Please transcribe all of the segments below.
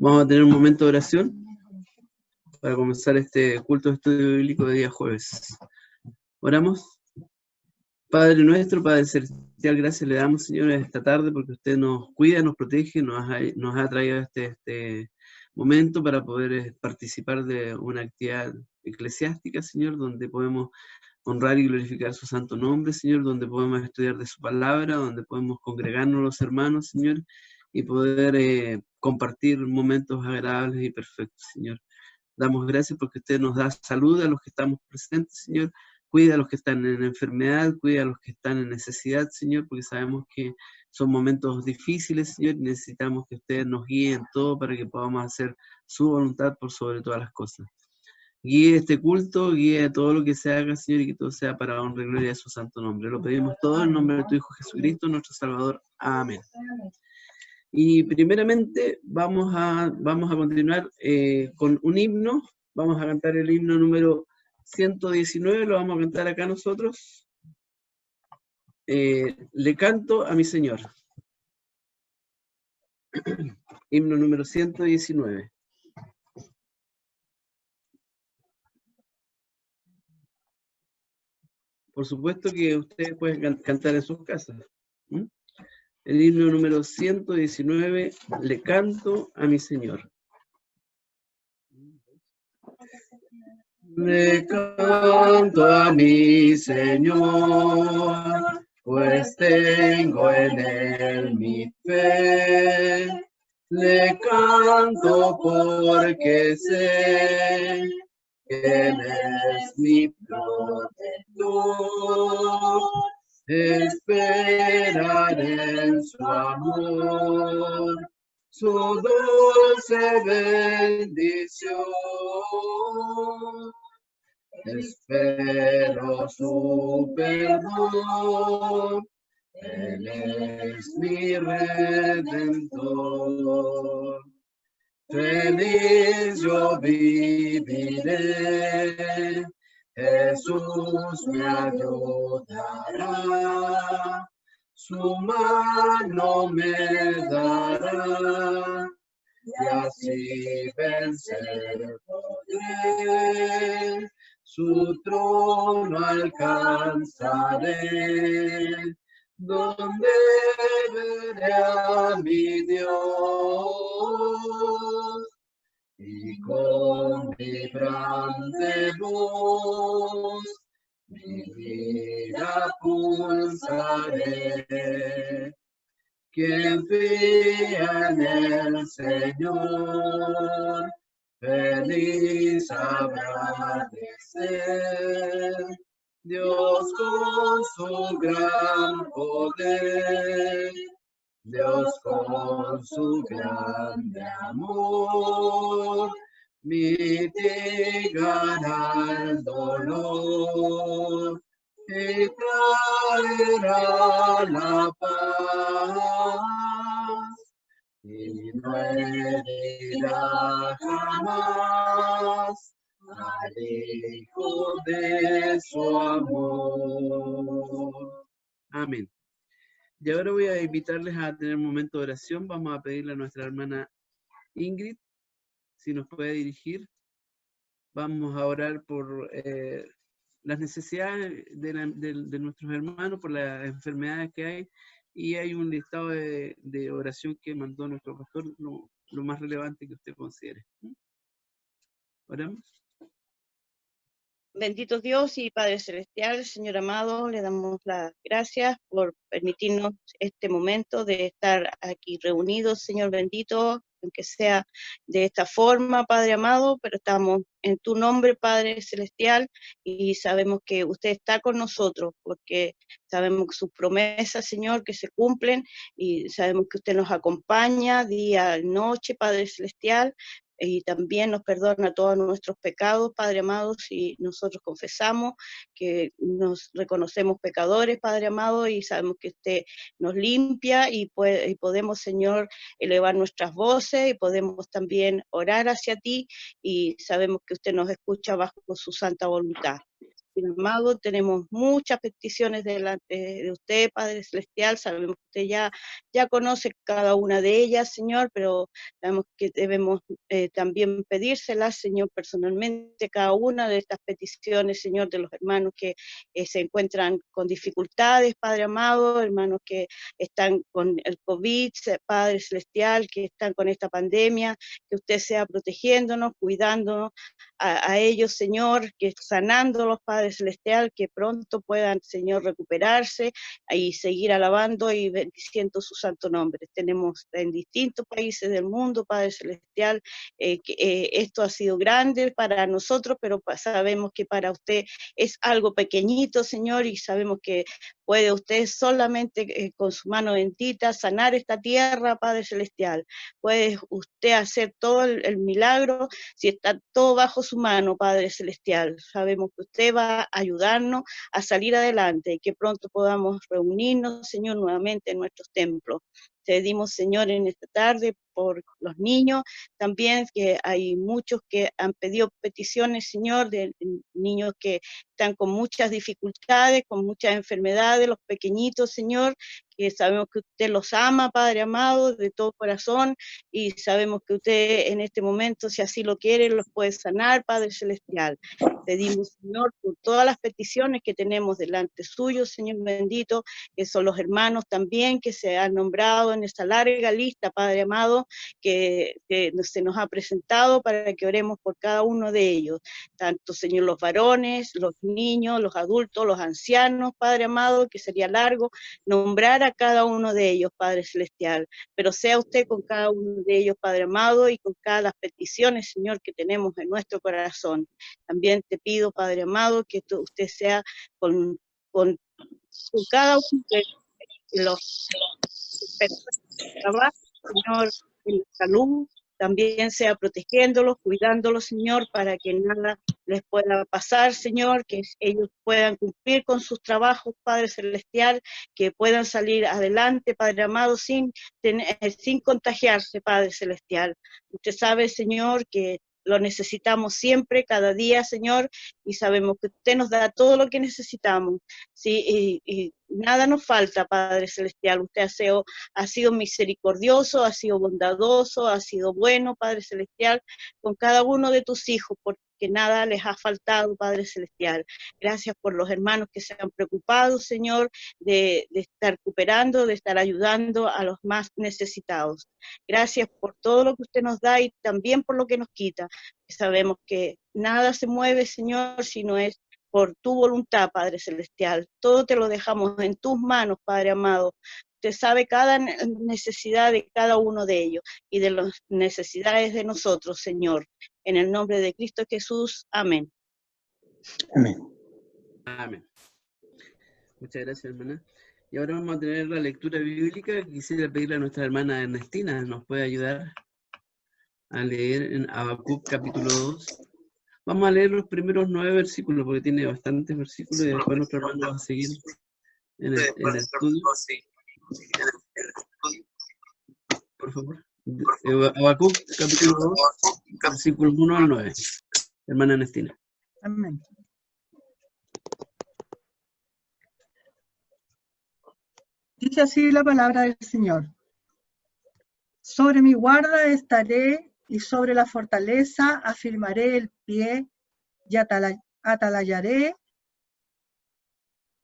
Vamos a tener un momento de oración para comenzar este culto de estudio bíblico de día jueves. Oramos. Padre nuestro, Padre celestial, gracias le damos, Señor, esta tarde porque usted nos cuida, nos protege, nos ha traído este momento para poder participar de una actividad eclesiástica, Señor, donde podemos honrar y glorificar su santo nombre, Señor, donde podemos estudiar de su palabra, donde podemos congregarnos los hermanos, Señor, y poder compartir momentos agradables y perfectos, Señor. Damos gracias porque usted nos da salud a los que estamos presentes, Señor. Cuida a los que están en enfermedad, cuida a los que están en necesidad, Señor, porque sabemos que son momentos difíciles, Señor, y necesitamos que usted nos guíe en todo para que podamos hacer su voluntad por sobre todas las cosas. Guíe este culto, guíe todo lo que se haga, Señor, y que todo sea para honra y gloria de su santo nombre. Lo pedimos todo en nombre de tu Hijo Jesucristo, nuestro Salvador. Amén. Y primeramente vamos a continuar con un himno. Vamos a cantar el himno número 119, lo vamos a cantar acá nosotros. Le canto a mi Señor. Himno número 119. Por supuesto que ustedes pueden cantar en sus casas. ¿Mm? El himno número 119, le canto a mi Señor. Le canto a mi Señor, pues tengo en él mi fe. Le canto porque sé que él es mi protector. Esperaré en su amor, su dulce bendición. Espero su perdón, él es mi redentor. Feliz yo viviré, Jesús me ayudará, su mano me dará, y así vencer podré, su trono alcanzaré, donde veré a mi Dios, y con vibrante voz mi vida pulsaré. Quien fía en el Señor, feliz habrá de ser. Dios con su gran poder, Dios con su grande amor, mitigará el dolor y traerá la paz, y no herirá jamás al Hijo de su amor. Amén. Y ahora voy a invitarles a tener un momento de oración. Vamos a pedirle a nuestra hermana Ingrid, si nos puede dirigir. Vamos a orar por las necesidades de nuestros hermanos, por las enfermedades que hay, y hay un listado de oración que mandó nuestro pastor, lo más relevante que usted considere. ¿Oramos? Bendito Dios y Padre Celestial, Señor amado, le damos las gracias por permitirnos este momento de estar aquí reunidos, Señor bendito, aunque sea de esta forma, Padre amado, pero estamos en tu nombre, Padre Celestial, y sabemos que usted está con nosotros, porque sabemos que sus promesas, Señor, que se cumplen, y sabemos que usted nos acompaña día y noche, Padre Celestial, y también nos perdona todos nuestros pecados, Padre amado, si nosotros confesamos que nos reconocemos pecadores, Padre amado, y sabemos que usted nos limpia y podemos, Señor, elevar nuestras voces y podemos también orar hacia ti y sabemos que usted nos escucha bajo su santa voluntad. Amado, tenemos muchas peticiones delante de usted, Padre Celestial. Sabemos que usted ya conoce cada una de ellas, Señor, pero sabemos que debemos también pedírselas, Señor, personalmente, cada una de estas peticiones, Señor, de los hermanos que se encuentran con dificultades, Padre amado, hermanos que están con el COVID, Padre Celestial, que están con esta pandemia, que usted sea protegiéndonos, cuidándonos a ellos, Señor, que sanándolos, Padre Celestial, que pronto puedan, Señor, recuperarse y seguir alabando y bendiciendo su santo nombre. Tenemos en distintos países del mundo, Padre Celestial, esto ha sido grande para nosotros, pero sabemos que para usted es algo pequeñito, Señor, y sabemos que puede usted solamente con su mano bendita sanar esta tierra, Padre Celestial. Puede usted hacer todo el milagro si está todo bajo su mano, Padre Celestial. Sabemos que usted va a ayudarnos a salir adelante y que pronto podamos reunirnos, Señor, nuevamente en nuestros templos. Te pedimos, Señor, en esta tarde por los niños, también que hay muchos que han pedido peticiones, Señor, de niños que están con muchas dificultades, con muchas enfermedades, los pequeñitos, Señor, que sabemos que usted los ama, Padre amado, de todo corazón, y sabemos que usted en este momento, si así lo quiere, los puede sanar, Padre Celestial. Pedimos, Señor, por todas las peticiones que tenemos delante suyo, Señor bendito, que son los hermanos también que se han nombrado en esta larga lista, Padre amado, que se nos ha presentado para que oremos por cada uno de ellos, tanto, Señor, los varones, los niños, los adultos, los ancianos, Padre amado, que sería largo nombrar a cada uno de ellos, Padre Celestial, pero sea usted con cada uno de ellos, Padre amado, y con cada las peticiones, Señor, que tenemos en nuestro corazón. También te pido, Padre amado, que usted sea con cada uno de los personas que trabajan, Señor, en la salud, también sea protegiéndolos, cuidándolos, Señor, para que nada les pueda pasar, Señor, que ellos puedan cumplir con sus trabajos, Padre Celestial, que puedan salir adelante, Padre amado, sin contagiarse, Padre Celestial. Usted sabe, Señor, que lo necesitamos siempre, cada día, Señor, y sabemos que usted nos da todo lo que necesitamos, ¿sí? Y nada nos falta, Padre Celestial. Usted ha sido misericordioso, ha sido bondadoso, ha sido bueno, Padre Celestial, con cada uno de tus hijos, porque nada les ha faltado, Padre Celestial. Gracias por los hermanos que se han preocupado, Señor, de estar cooperando, de estar ayudando a los más necesitados. Gracias por todo lo que usted nos da y también por lo que nos quita. Sabemos que nada se mueve, Señor, si no es por tu voluntad, Padre Celestial. Todo te lo dejamos en tus manos, Padre amado. Usted sabe cada necesidad de cada uno de ellos y de las necesidades de nosotros, Señor. En el nombre de Cristo Jesús. Amén. Amén. Amén. Muchas gracias, hermana. Y ahora vamos a tener la lectura bíblica. Quisiera pedirle a nuestra hermana Ernestina, ¿nos puede ayudar a leer en Habacuc capítulo 2? Vamos a leer los primeros 9 versículos, porque tiene bastantes versículos, y después nuestro hermano va a seguir en el estudio. Por favor. Habacuc capítulo 2, versículos 1 al 9. Hermana Ernestina. Amén. Dice así la palabra del Señor. Sobre mi guarda estaré y sobre la fortaleza afirmaré el pie y atalayaré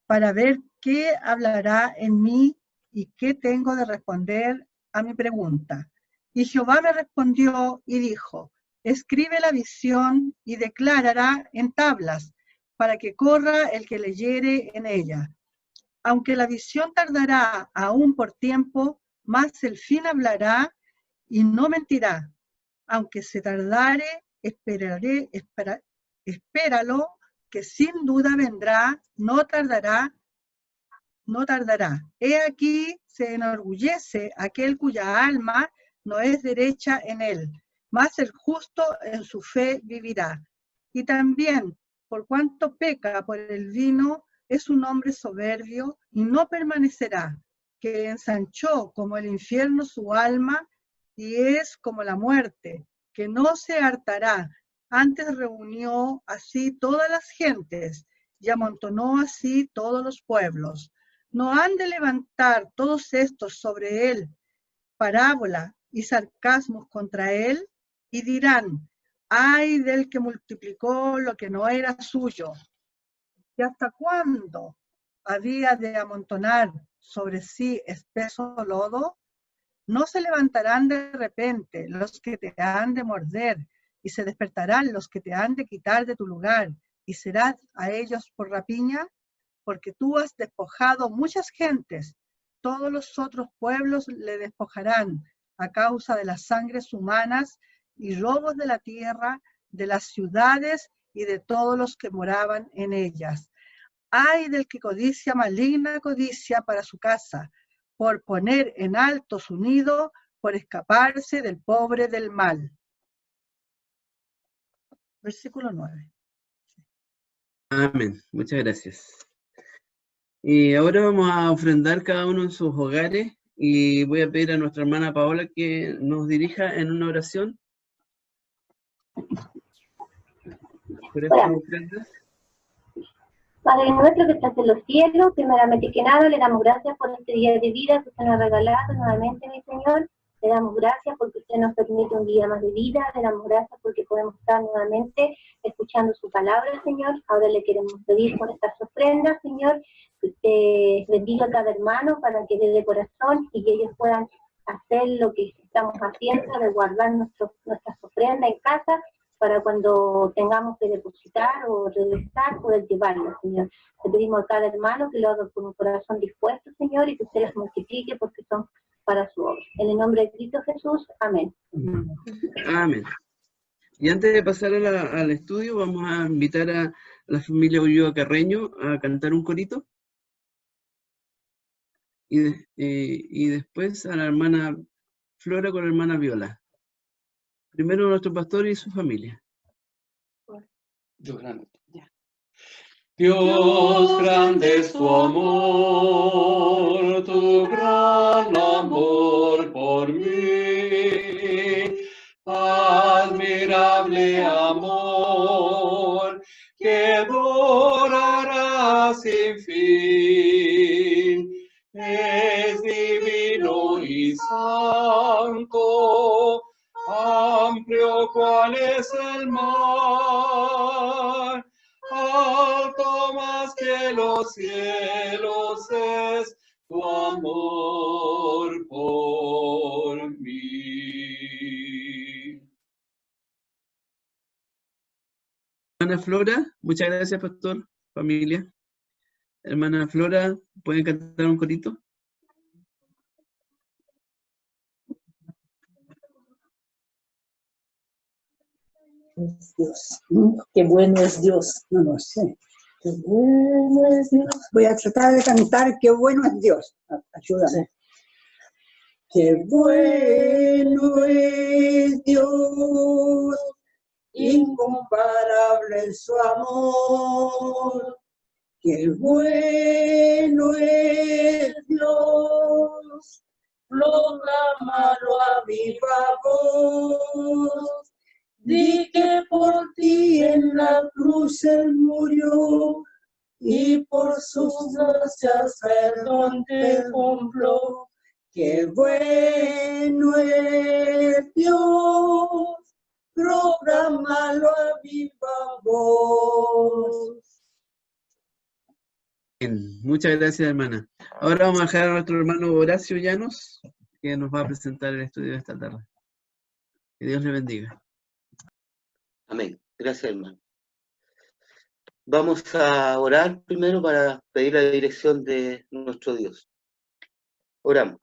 para ver qué hablará en mí y qué tengo de responder a mi pregunta. Y Jehová me respondió y dijo, escribe la visión y declárala en tablas, para que corra el que leyere en ella. Aunque la visión tardará aún por tiempo, mas el fin hablará y no mentirá. Aunque se tardare, espéralo, que sin duda vendrá, no tardará. He aquí se enorgullece aquel cuya alma no es derecha en él, mas el justo en su fe vivirá. Y también, por cuanto peca por el vino, es un hombre soberbio y no permanecerá, que ensanchó como el infierno su alma y es como la muerte, que no se hartará. Antes reunió así todas las gentes y amontonó así todos los pueblos. ¿No han de levantar todos estos sobre él parábola y sarcasmos contra él? Y dirán, ay del que multiplicó lo que no era suyo. ¿Y hasta cuándo había de amontonar sobre sí espeso lodo? No se levantarán de repente los que te han de morder, y se despertarán los que te han de quitar de tu lugar, y serás a ellos por rapiña, porque tú has despojado muchas gentes. Todos los otros pueblos le despojarán a causa de las sangres humanas y robos de la tierra, de las ciudades y de todos los que moraban en ellas. Ay del que codicia maligna codicia para su casa, por poner en alto su nido, por escaparse del pobre del mal. Versículo 9. Amén. Muchas gracias. Y ahora vamos a ofrendar cada uno en sus hogares y voy a pedir a nuestra hermana Paola que nos dirija en una oración por estas ofrendas. Padre nuestro que estás en los cielos, primeramente que nada le damos gracias por este día de vida que usted nos ha regalado nuevamente, mi Señor. Le damos gracias porque usted nos permite un día más de vida. Le damos gracias porque podemos estar nuevamente escuchando su palabra, Señor. Ahora le queremos pedir por estas ofrendas, Señor, que usted bendiga a cada hermano para que dé de corazón y que ellos puedan hacer lo que estamos haciendo, de guardar nuestras ofrendas en casa, para cuando tengamos que depositar o regresar, poder llevarlas, Señor. Te pedimos a cada hermano que lo haga con un corazón dispuesto, Señor, y que usted las multiplique porque son para su obra. En el nombre de Cristo Jesús, amén. Amén. Y antes de pasar al estudio, vamos a invitar a la familia Ulloa Carreño a cantar un corito. Y después a la hermana Flora con la hermana Viola. Primero nuestro pastor y su familia. Dios grande. Dios grande es tu amor, tu gran amor por mí. Admirable amor que durará sin fin. Es divino y santo, amplio cual es el mar, alto más que los cielos es tu amor por mí. Hermana Flora, muchas gracias, pastor, familia. Hermana Flora, ¿pueden cantar un corito? Es Dios. Qué bueno es Dios. No lo sé. Qué bueno es Dios. Voy a tratar de cantar Qué bueno es Dios. Ayúdame. Qué bueno es Dios, incomparable en su amor. Qué bueno es Dios, proclámalo a viva voz. Di que por ti en la cruz él murió y por sus gracias perdón te compró. Qué bueno es Dios, proclámalo a viva voz. Bien, muchas gracias, hermana. Ahora vamos a dejar a nuestro hermano Horacio Llanos, que nos va a presentar el estudio de esta tarde. Que Dios le bendiga. Amén. Gracias, hermano. Vamos a orar primero para pedir la dirección de nuestro Dios. Oramos.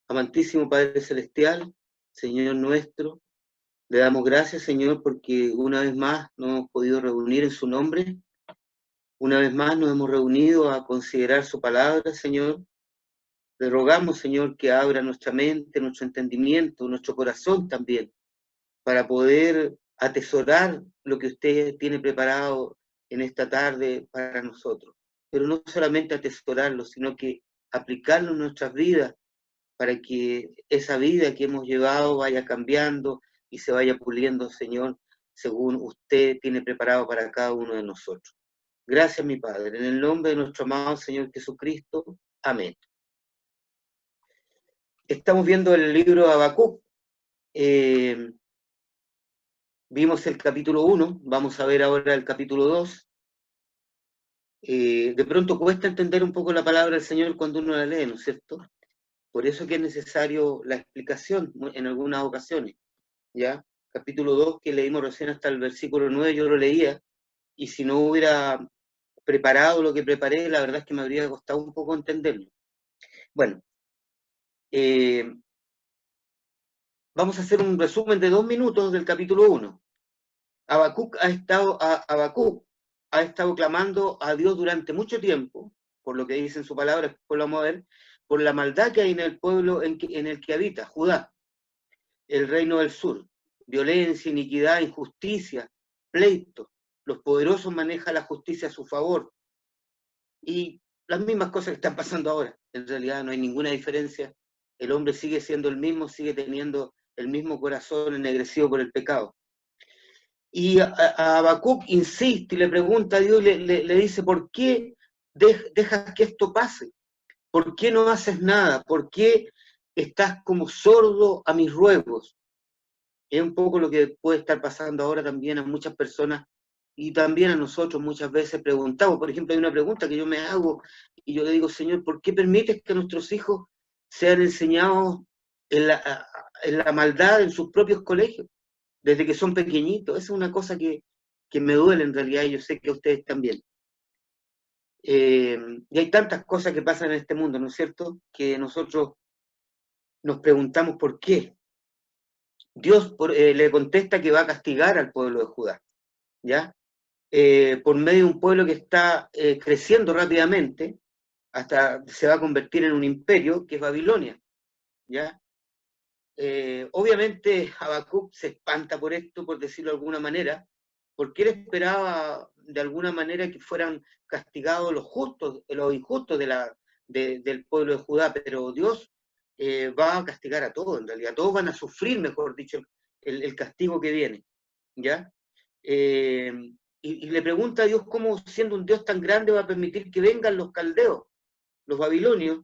Amantísimo Padre Celestial, Señor nuestro, le damos gracias, Señor, porque una vez más nos hemos podido reunir en su nombre. Una vez más nos hemos reunido a considerar su palabra, Señor. Le rogamos, Señor, que abra nuestra mente, nuestro entendimiento, nuestro corazón también, para poder atesorar lo que usted tiene preparado en esta tarde para nosotros. Pero no solamente atesorarlo, sino que aplicarlo en nuestras vidas para que esa vida que hemos llevado vaya cambiando y se vaya puliendo, Señor, según usted tiene preparado para cada uno de nosotros. Gracias, mi Padre. En el nombre de nuestro amado Señor Jesucristo. Amén. Estamos viendo el libro de Habacuc. Vimos el capítulo 1, vamos a ver ahora el capítulo 2. De pronto cuesta entender un poco la palabra del Señor cuando uno la lee, ¿no es cierto? Por eso que es necesario la explicación en algunas ocasiones, ¿ya? Capítulo 2, que leímos recién hasta el versículo 9, yo lo leía, y si no hubiera preparado lo que preparé, la verdad es que me habría costado un poco entenderlo. Bueno, vamos a hacer un resumen de 2 minutos del capítulo 1. Habacuc ha estado clamando a Dios durante mucho tiempo, por lo que dice en su palabra, después lo vamos a ver, por la maldad que hay en el pueblo en el que habita, Judá, el reino del sur. Violencia, iniquidad, injusticia, pleito. Los poderosos manejan la justicia a su favor. Y las mismas cosas que están pasando ahora. En realidad no hay ninguna diferencia. El hombre sigue siendo el mismo, sigue teniendo el mismo corazón ennegrecido por el pecado. Y a Habacuc insiste y le pregunta a Dios, le dice, ¿por qué dejas que esto pase? ¿Por qué no haces nada? ¿Por qué estás como sordo a mis ruegos? Es un poco lo que puede estar pasando ahora también a muchas personas y también a nosotros muchas veces preguntamos. Por ejemplo, hay una pregunta que yo me hago y yo le digo, Señor, ¿por qué permites que nuestros hijos sean enseñados en la maldad en sus propios colegios? Desde que son pequeñitos. Esa es una cosa que me duele en realidad y yo sé que a ustedes también. Y hay tantas cosas que pasan en este mundo, ¿no es cierto? Que nosotros nos preguntamos por qué. Dios le contesta que va a castigar al pueblo de Judá, ¿ya? Por medio de un pueblo que está creciendo rápidamente, hasta se va a convertir en un imperio, que es Babilonia, ¿ya? Obviamente Habacuc se espanta por esto, por decirlo de alguna manera, porque él esperaba de alguna manera que fueran castigados los justos, los injustos del pueblo de Judá, pero Dios va a castigar a todos, en realidad, todos van a sufrir, mejor dicho, el castigo que viene, ¿ya? Y le pregunta a Dios cómo, siendo un Dios tan grande, va a permitir que vengan los caldeos, los babilonios,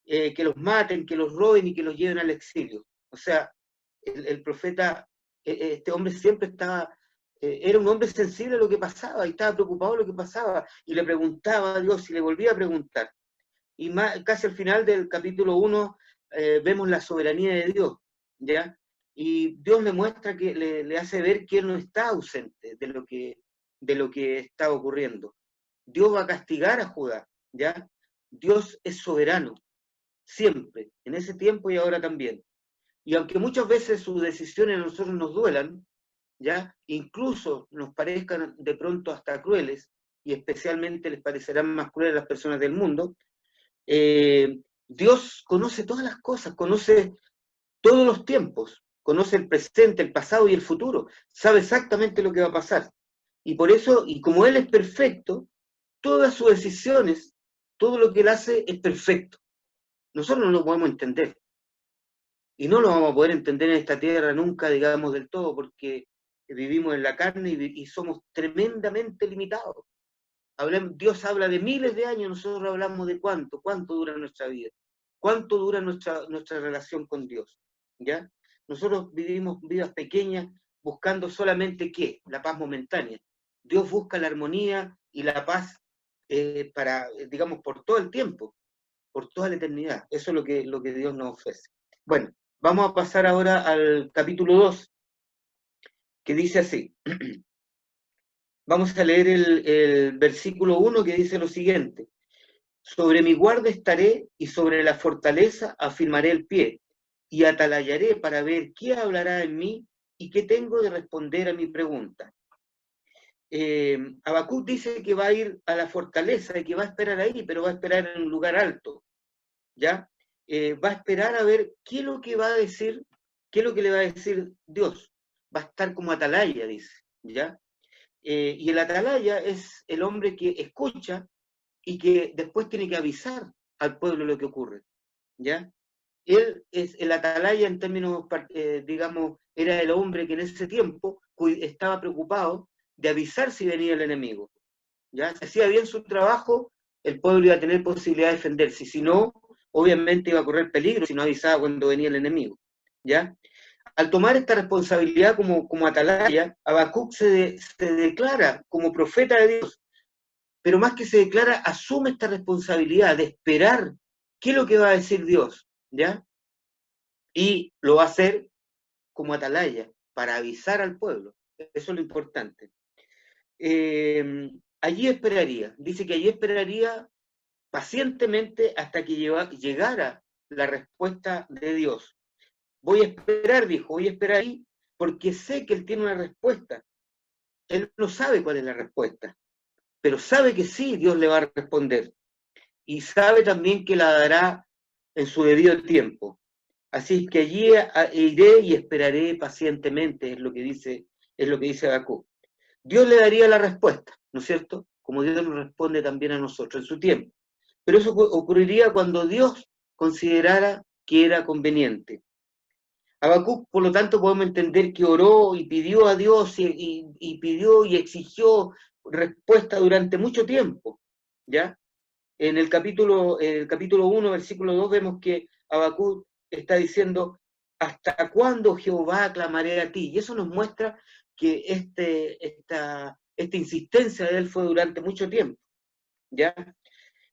que los maten, que los roben y que los lleven al exilio. O sea, el profeta, este hombre siempre estaba, era un hombre sensible a lo que pasaba y estaba preocupado de lo que pasaba y le preguntaba a Dios y le volvía a preguntar. Y casi al final del capítulo 1 vemos la soberanía de Dios, ¿ya? Y Dios le muestra, que le hace ver que él no está ausente de lo que está ocurriendo. Dios va a castigar a Judá, ¿ya? Dios es soberano, siempre, en ese tiempo y ahora también. Y aunque muchas veces sus decisiones a nosotros nos duelan, ¿ya? Incluso nos parezcan de pronto hasta crueles, y especialmente les parecerán más crueles a las personas del mundo, Dios conoce todas las cosas, conoce todos los tiempos, conoce el presente, el pasado y el futuro, sabe exactamente lo que va a pasar. Y por eso, y como Él es perfecto, todas sus decisiones, todo lo que Él hace es perfecto. Nosotros no lo podemos entender. Y no lo vamos a poder entender en esta tierra nunca, digamos, del todo, porque vivimos en la carne y somos tremendamente limitados. Dios habla de miles de años, nosotros hablamos de cuánto dura nuestra vida, cuánto dura nuestra relación con Dios, ¿ya? Nosotros vivimos vidas pequeñas buscando solamente, ¿qué? La paz momentánea. Dios busca la armonía y la paz digamos, por todo el tiempo, por toda la eternidad. Eso es lo que Dios nos ofrece. Bueno, vamos a pasar ahora al capítulo 2, que dice así. Vamos a leer el versículo 1, que dice lo siguiente. Sobre mi guarda estaré y sobre la fortaleza afirmaré el pie y atalayaré para ver qué hablará en mí y qué tengo de responder a mi pregunta. Habacuc dice que va a ir a la fortaleza y que va a esperar ahí, pero va a esperar en un lugar alto, ¿ya? Va a esperar a ver qué es lo que va a decir, qué es lo que le va a decir Dios. Va a estar como atalaya, dice, ¿ya? Y el atalaya es el hombre que escucha y que después tiene que avisar al pueblo lo que ocurre, ¿ya? Él es el atalaya en términos, digamos, era el hombre que en ese tiempo estaba preocupado de avisar si venía el enemigo, ¿ya? Si hacía bien su trabajo, el pueblo iba a tener posibilidad de defenderse, si no, obviamente iba a correr peligro si no avisaba cuando venía el enemigo, ¿ya? Al tomar esta responsabilidad como atalaya, Habacuc se declara como profeta de Dios, pero más que se declara, asume esta responsabilidad de esperar qué es lo que va a decir Dios, ¿ya? Y lo va a hacer como atalaya, para avisar al pueblo. Eso es lo importante. Allí esperaría, dice que allí esperaría pacientemente hasta que llegara la respuesta de Dios. Voy a esperar, dijo, voy a esperar ahí, porque sé que Él tiene una respuesta. Él no sabe cuál es la respuesta, pero sabe que sí, Dios le va a responder. Y sabe también que la dará en su debido tiempo. Así que allí iré y esperaré pacientemente, es lo que dice Habacuc. Dios le daría la respuesta, ¿no es cierto? Como Dios nos responde también a nosotros en su tiempo. Pero eso ocurriría cuando Dios considerara que era conveniente. Habacuc, por lo tanto, podemos entender que oró y pidió a Dios y pidió y exigió respuesta durante mucho tiempo, ¿ya? En el capítulo 1, versículo 2, vemos que Habacuc está diciendo, ¿hasta cuándo, Jehová, clamaré a ti? Y eso nos muestra que esta insistencia de él fue durante mucho tiempo, ¿ya?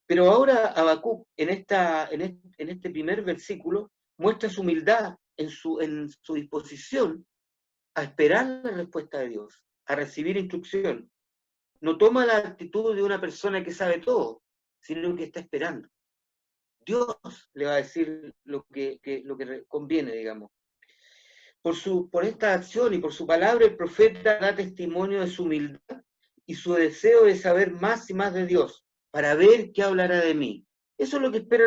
Pero ahora Habacuc, en este primer versículo, muestra su humildad en su disposición a esperar la respuesta de Dios, a recibir instrucción. No toma la actitud de una persona que sabe todo, sino que está esperando. Dios le va a decir lo que conviene, digamos. Por esta acción y por su palabra, el profeta da testimonio de su humildad y su deseo de saber más y más de Dios, para ver qué hablará de mí. Eso es lo que espera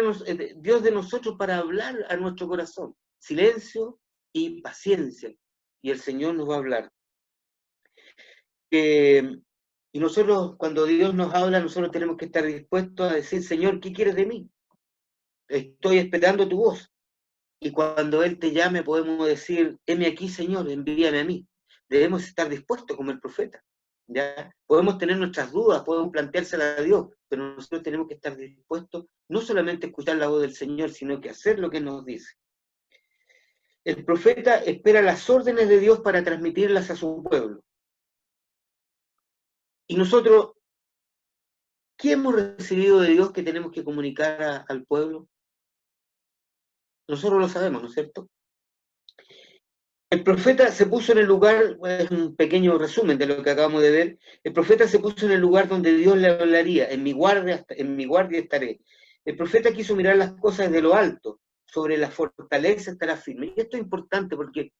Dios de nosotros para hablar a nuestro corazón. Silencio y paciencia. Y el Señor nos va a hablar. Y nosotros, cuando Dios nos habla, nosotros tenemos que estar dispuestos a decir, Señor, ¿qué quieres de mí? Estoy esperando tu voz. Y cuando Él te llame, podemos decir, heme aquí, Señor, envíame a mí. Debemos estar dispuestos como el profeta, ¿ya? Podemos tener nuestras dudas, podemos planteárselas a Dios, pero nosotros tenemos que estar dispuestos no solamente a escuchar la voz del Señor, sino que hacer lo que nos dice. El profeta espera las órdenes de Dios para transmitirlas a su pueblo. Y nosotros, ¿qué hemos recibido de Dios que tenemos que comunicar al pueblo? Nosotros lo sabemos, ¿no es cierto? El profeta se puso en el lugar, es un pequeño resumen de lo que acabamos de ver, el profeta se puso en el lugar donde Dios le hablaría, en mi guardia estaré. El profeta quiso mirar las cosas de lo alto, sobre la fortaleza estará firme. Y esto es importante porque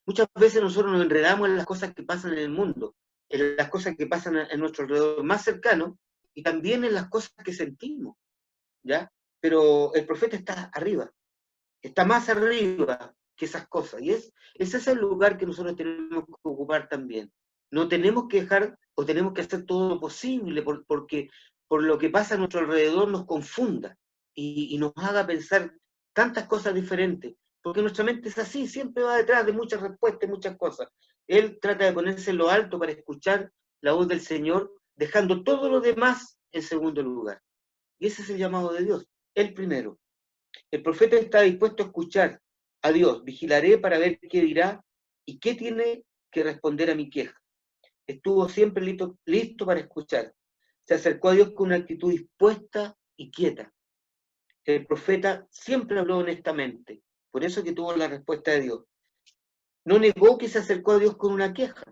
muchas veces nosotros nos enredamos en las cosas que pasan en el mundo, en las cosas que pasan en nuestro alrededor más cercano, y también en las cosas que sentimos, ¿ya? Pero el profeta está arriba, está más arriba que esas cosas, y ese es el lugar que nosotros tenemos que ocupar también. No tenemos que dejar, o tenemos que hacer todo lo posible, porque por lo que pasa a nuestro alrededor nos confunda, y nos haga pensar tantas cosas diferentes, porque nuestra mente es así, siempre va detrás de muchas respuestas, muchas cosas. Él trata de ponerse en lo alto para escuchar la voz del Señor, dejando todo lo demás en segundo lugar. Y ese es el llamado de Dios, el primero. El profeta está dispuesto a escuchar a Dios, vigilaré para ver qué dirá y qué tiene que responder a mi queja. Estuvo siempre listo para escuchar. Se acercó a Dios con una actitud dispuesta y quieta. El profeta siempre habló honestamente, por eso que tuvo la respuesta de Dios. No negó que se acercó a Dios con una queja,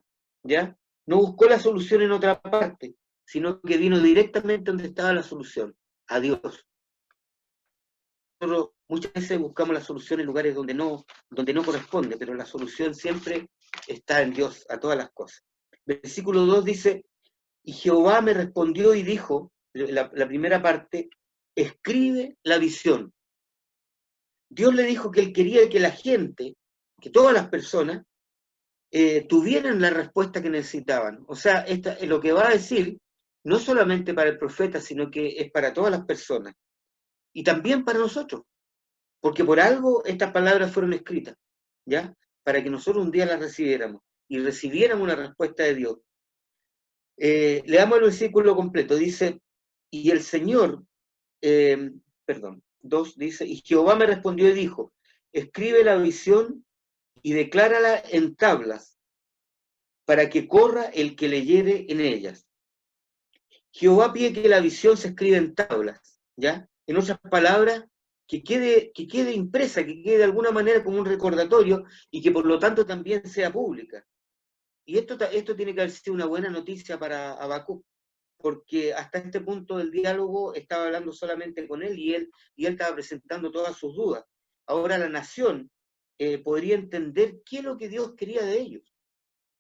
¿ya? No buscó la solución en otra parte, sino que vino directamente donde estaba la solución, a Dios. Nosotros muchas veces buscamos la solución en lugares donde no corresponde, pero la solución siempre está en Dios, a todas las cosas. Versículo 2 dice, y Jehová me respondió y dijo, la primera parte, escribe la visión. Dios le dijo que él quería que la gente, que todas las personas, tuvieran la respuesta que necesitaban. O sea, lo que va a decir, no solamente para el profeta, sino que es para todas las personas. Y también para nosotros. Porque por algo estas palabras fueron escritas, ¿ya? Para que nosotros un día las recibiéramos y recibiéramos una respuesta de Dios. Leamos el versículo completo. Dice, y el Señor, 2 dice, y Jehová me respondió y dijo, escribe la visión y declárala en tablas, para que corra el que leyere en ellas. Jehová pide que la visión se escriba en tablas, ¿ya? En otras palabras, que quede impresa, que quede de alguna manera como un recordatorio y que por lo tanto también sea pública. Y esto tiene que haber sido una buena noticia para Habacuc, porque hasta este punto del diálogo estaba hablando solamente con él y él estaba presentando todas sus dudas. Ahora la nación podría entender qué es lo que Dios quería de ellos,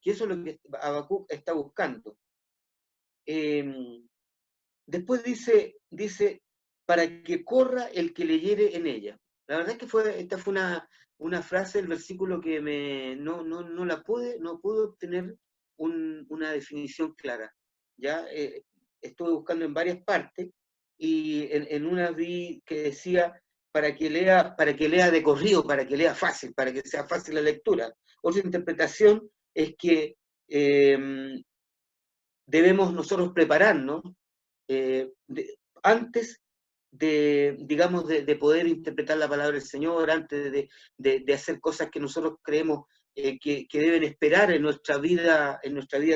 que eso es lo que Habacuc está buscando. Después dice, para que corra el que leyere en ella. La verdad es que esta fue una frase del versículo que no pude obtener una definición clara. ¿Ya? Estuve buscando en varias partes y en una vi que decía para que lea de corrido, para que lea fácil, para que sea fácil la lectura. Otra interpretación es que debemos nosotros prepararnos antes de poder interpretar la palabra del Señor, antes de hacer cosas que nosotros creemos que deben esperar en nuestra vida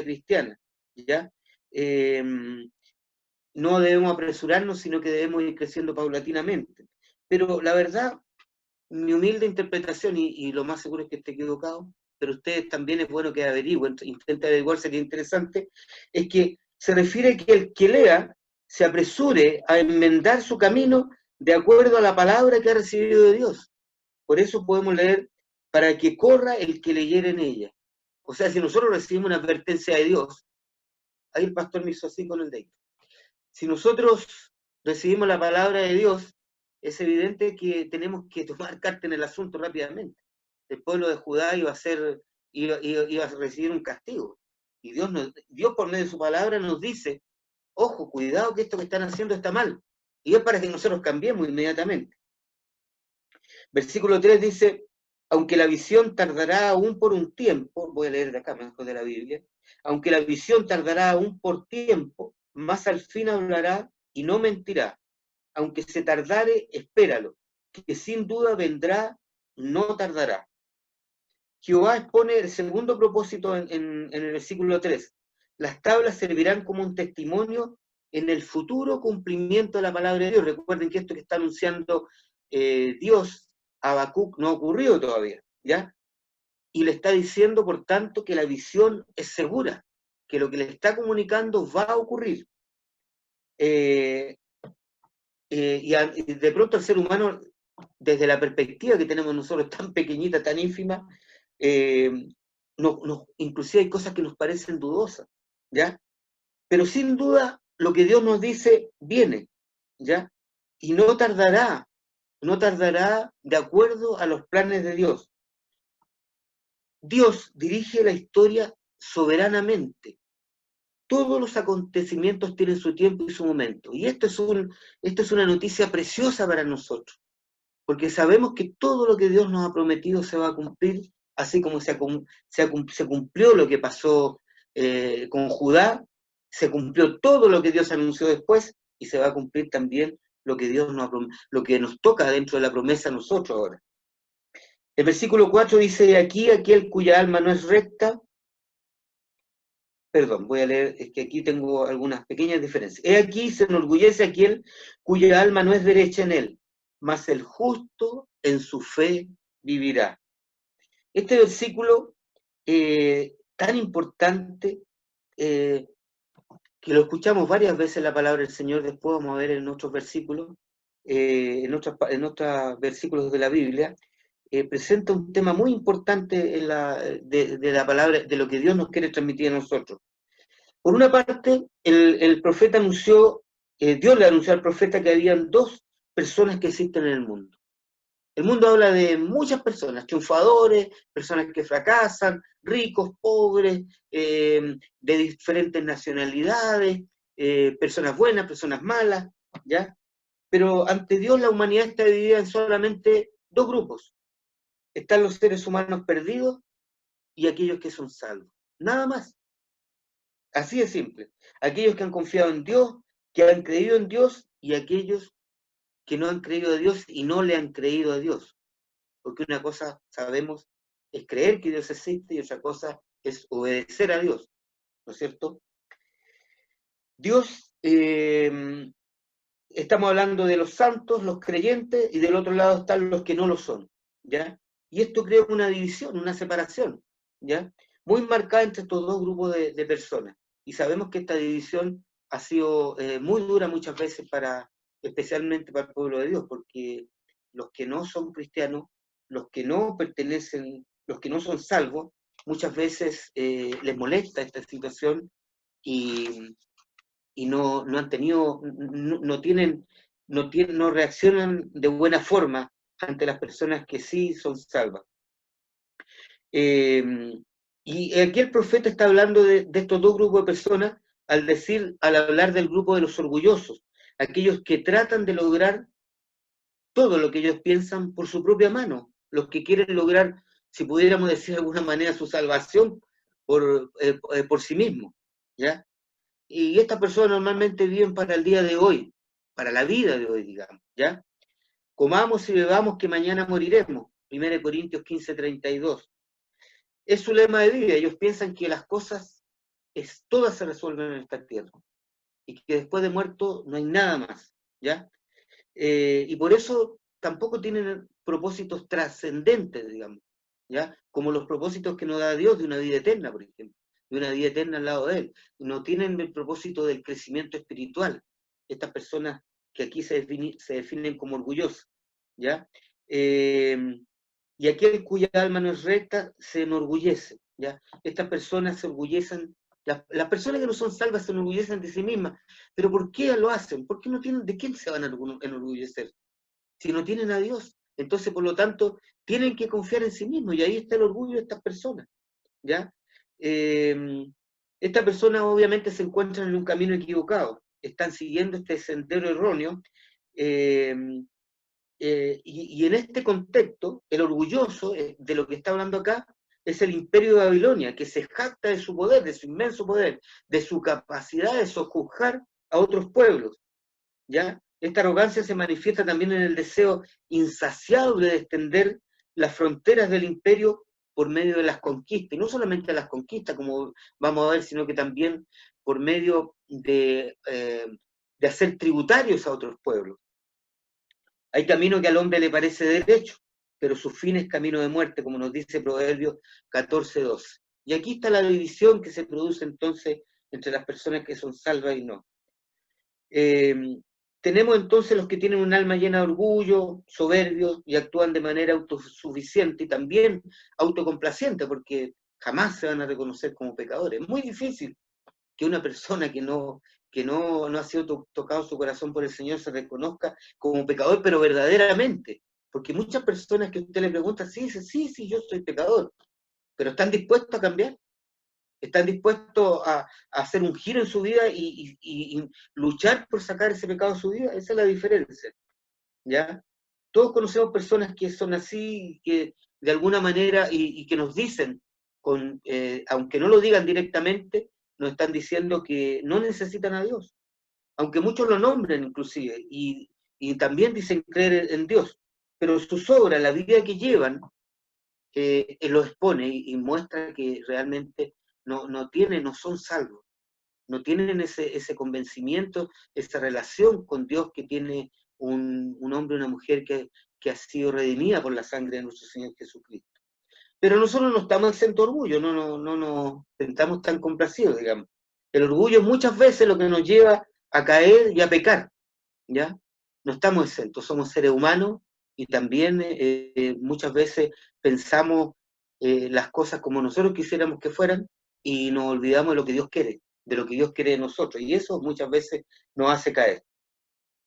cristiana, ¿ya? No debemos apresurarnos, sino que debemos ir creciendo paulatinamente. Pero la verdad, mi humilde interpretación, y lo más seguro es que esté equivocado, pero ustedes también es bueno que averigüen, intenten averiguar, sería interesante, es que se refiere que el que lea se apresure a enmendar su camino de acuerdo a la palabra que ha recibido de Dios. Por eso podemos leer, para que corra el que leyere en ella. O sea, si nosotros recibimos una advertencia de Dios, ahí el pastor me hizo así con el dedo. Si nosotros recibimos la palabra de Dios, es evidente que tenemos que tomar carta en el asunto rápidamente. El pueblo de Judá iba a recibir un castigo. Y Dios por medio de su palabra nos dice, ojo, cuidado que esto que están haciendo está mal. Y es para que nosotros cambiemos inmediatamente. Versículo 3 dice, aunque la visión tardará aún por un tiempo, voy a leer de acá, mejor de la Biblia, aunque la visión tardará aún por tiempo, más al fin hablará y no mentirá. Aunque se tardare, espéralo, que sin duda vendrá, no tardará. Jehová expone el segundo propósito en el versículo 3. Las tablas servirán como un testimonio en el futuro cumplimiento de la palabra de Dios. Recuerden que esto que está anunciando Dios a Habacuc no ha ocurrido todavía, ¿ya? Y le está diciendo, por tanto, que la visión es segura, que lo que le está comunicando va a ocurrir. Y de pronto el ser humano, desde la perspectiva que tenemos nosotros, tan pequeñita, tan ínfima, inclusive hay cosas que nos parecen dudosas, ¿ya? Pero sin duda, lo que Dios nos dice viene, ¿ya? Y no tardará de acuerdo a los planes de Dios. Dios dirige la historia soberanamente. Todos los acontecimientos tienen su tiempo y su momento. Y esto es una noticia preciosa para nosotros, porque sabemos que todo lo que Dios nos ha prometido se va a cumplir, así como se cumplió lo que pasó con Judá, se cumplió todo lo que Dios anunció después, y se va a cumplir también lo que lo que nos toca dentro de la promesa a nosotros ahora. El versículo 4 dice, aquí aquel cuya alma no es recta, perdón, voy a leer, es que aquí tengo algunas pequeñas diferencias. He aquí se enorgullece aquel cuya alma no es derecha en él, mas el justo en su fe vivirá. Este versículo tan importante, que lo escuchamos varias veces en la palabra del Señor, después vamos a ver en otros versículos, en otros versículos de la Biblia, presenta un tema muy importante de la palabra, de lo que Dios nos quiere transmitir a nosotros. Por una parte, el profeta anunció, Dios le anunció al profeta que habían dos personas que existen en el mundo. El mundo habla de muchas personas, triunfadores, personas que fracasan, ricos, pobres, de diferentes nacionalidades, personas buenas, personas malas, ¿ya? Pero ante Dios la humanidad está dividida en solamente dos grupos. Están los seres humanos perdidos y aquellos que son salvos. Nada más. Así de simple. Aquellos que han confiado en Dios, que han creído en Dios, y aquellos que no han creído a Dios y no le han creído a Dios. Porque una cosa, sabemos, es creer que Dios existe y otra cosa es obedecer a Dios, ¿no es cierto? Dios, estamos hablando de los santos, los creyentes, y del otro lado están los que no lo son, ¿ya? Y esto crea una división, una separación, ¿ya? Muy marcada entre estos dos grupos de personas. Y sabemos que esta división ha sido muy dura muchas veces especialmente para el pueblo de Dios, porque los que no son cristianos, los que no pertenecen, los que no son salvos, muchas veces les molesta esta situación y no han tenido, no reaccionan de buena forma ante las personas que sí son salvas. Y aquí el profeta está hablando de estos dos grupos de personas al hablar del grupo de los orgullosos, aquellos que tratan de lograr todo lo que ellos piensan por su propia mano, los que quieren lograr, si pudiéramos decir de alguna manera, su salvación por sí mismos, ¿ya? Y estas personas normalmente viven para el día de hoy, para la vida de hoy, digamos, ¿ya? Comamos y bebamos que mañana moriremos, 1 Corintios 15:32. Es su lema de vida, ellos piensan que las cosas todas se resuelven en esta tierra, y que después de muerto no hay nada más, ¿ya? Y por eso tampoco tienen propósitos trascendentes, digamos, ¿ya? Como los propósitos que nos da Dios de una vida eterna, por ejemplo, de una vida eterna al lado de Él. No tienen el propósito del crecimiento espiritual, estas personas que aquí se definen como orgullosas, ¿ya? Y aquel cuya alma no es recta se enorgullece, ¿ya? Estas personas se orgullecen, las personas que no son salvas se enorgullecen de sí mismas. ¿Pero por qué lo hacen? ¿Por qué no tienen, de quién se van a enorgullecer? Si no tienen a Dios. Entonces, por lo tanto, tienen que confiar en sí mismos, y ahí está el orgullo de estas personas, ¿ya? Estas personas obviamente se encuentran en un camino equivocado, están siguiendo este sendero erróneo, y en este contexto, el orgulloso de lo que está hablando acá es el imperio de Babilonia, que se jacta de su poder, de su inmenso poder, de su capacidad de sojuzgar a otros pueblos, ¿ya? Esta arrogancia se manifiesta también en el deseo insaciable de extender las fronteras del imperio por medio de las conquistas, y no solamente las conquistas, como vamos a ver, sino que también por medio de hacer tributarios a otros pueblos. Hay camino que al hombre le parece derecho, pero su fin es camino de muerte, como nos dice Proverbios 14:12. Y aquí está la división que se produce entonces entre las personas que son salvas y no. Tenemos entonces los que tienen un alma llena de orgullo, soberbios, y actúan de manera autosuficiente y también autocomplaciente, porque jamás se van a reconocer como pecadores. Es muy difícil que una persona que no ha sido tocado su corazón por el Señor se reconozca como pecador, pero verdaderamente. Porque muchas personas que usted le pregunta, sí, dice, sí, yo soy pecador, pero ¿están dispuestos a cambiar? ¿Están dispuestos a hacer un giro en su vida y luchar por sacar ese pecado de su vida? Esa es la diferencia, ¿ya? Todos conocemos personas que son así, que de alguna manera, y que nos dicen, aunque no lo digan directamente, nos están diciendo que no necesitan a Dios, aunque muchos lo nombren inclusive, y también dicen creer en Dios, pero sus obras, la vida que llevan, lo expone y muestra que realmente no son salvos, no tienen ese convencimiento, esa relación con Dios que tiene un hombre o una mujer que ha sido redimida por la sangre de nuestro Señor Jesucristo. Pero nosotros no estamos exentos de orgullo, no nos sentamos tan complacidos, digamos. El orgullo muchas veces lo que nos lleva a caer y a pecar, ¿ya? No estamos exentos, somos seres humanos, y también muchas veces pensamos las cosas como nosotros quisiéramos que fueran, y nos olvidamos de lo que Dios quiere, de lo que Dios quiere de nosotros, y eso muchas veces nos hace caer.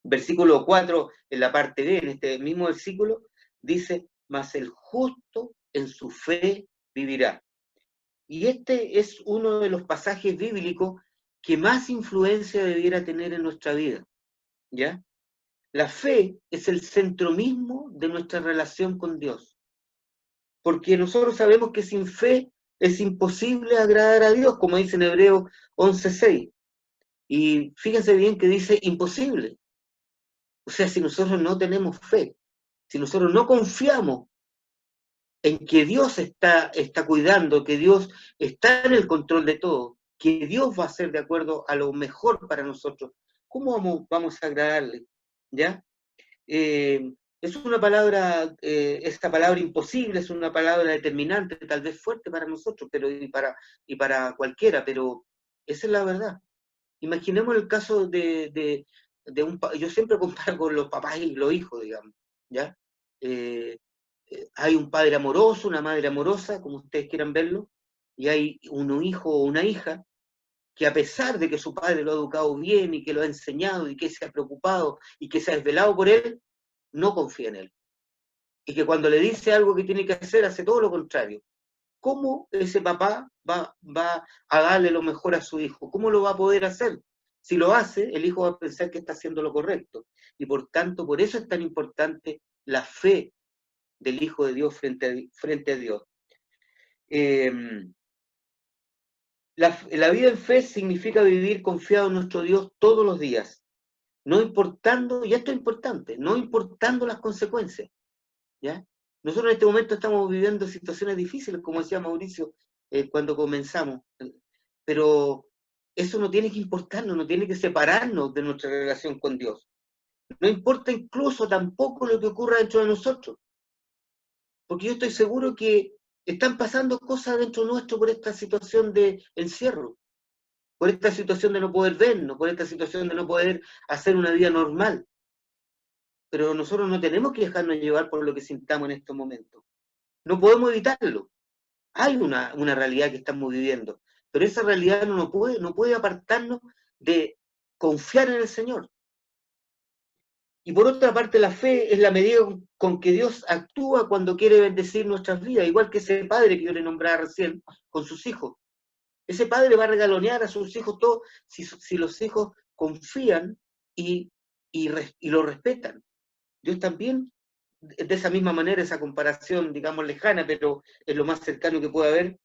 Versículo 4, en la parte B, en este mismo versículo, dice, mas el justo en su fe vivirá. Y este es uno de los pasajes bíblicos que más influencia debiera tener en nuestra vida, ¿ya? La fe es el centro mismo de nuestra relación con Dios, porque nosotros sabemos que sin fe es imposible agradar a Dios, como dice en Hebreos 11:6. Y fíjense bien que dice imposible. O sea, si nosotros no tenemos fe, si nosotros no confiamos en que Dios está cuidando, que Dios está en el control de todo, que Dios va a hacer de acuerdo a lo mejor para nosotros, ¿cómo vamos a agradarle? ¿Ya? Es una palabra, esta palabra imposible es una palabra determinante, tal vez fuerte para nosotros, pero y para cualquiera, pero esa es la verdad. Imaginemos el caso de yo siempre comparo con los papás y los hijos, digamos, ¿ya? Hay un padre amoroso, una madre amorosa, como ustedes quieran verlo, y hay un hijo o una hija que a pesar de que su padre lo ha educado bien y que lo ha enseñado y que se ha preocupado y que se ha desvelado por él, no confía en él. Y que cuando le dice algo que tiene que hacer, hace todo lo contrario. ¿Cómo ese papá va a darle lo mejor a su hijo? ¿Cómo lo va a poder hacer? Si lo hace, el hijo va a pensar que está haciendo lo correcto. Y por tanto, por eso es tan importante la fe del Hijo de Dios frente a Dios. La vida en fe significa vivir confiado en nuestro Dios todos los días, no importando, y esto es importante, no importando las consecuencias, ¿ya? Nosotros en este momento estamos viviendo situaciones difíciles, como decía Mauricio cuando comenzamos, pero eso no tiene que importarnos, no tiene que separarnos de nuestra relación con Dios. No importa incluso tampoco lo que ocurra dentro de nosotros, porque yo estoy seguro que están pasando cosas dentro nuestro por esta situación de encierro, por esta situación de no poder vernos, por esta situación de no poder hacer una vida normal. Pero nosotros no tenemos que dejarnos llevar por lo que sintamos en estos momentos. No podemos evitarlo. Hay una realidad que estamos viviendo, pero esa realidad no puede apartarnos de confiar en el Señor. Y por otra parte, la fe es la medida con que Dios actúa cuando quiere bendecir nuestras vidas, igual que ese padre que yo le nombraba recién con sus hijos. Ese padre va a regalonear a sus hijos todo si los hijos confían y lo respetan. Dios también, de esa misma manera, esa comparación, digamos, lejana, pero es lo más cercano que puede haber,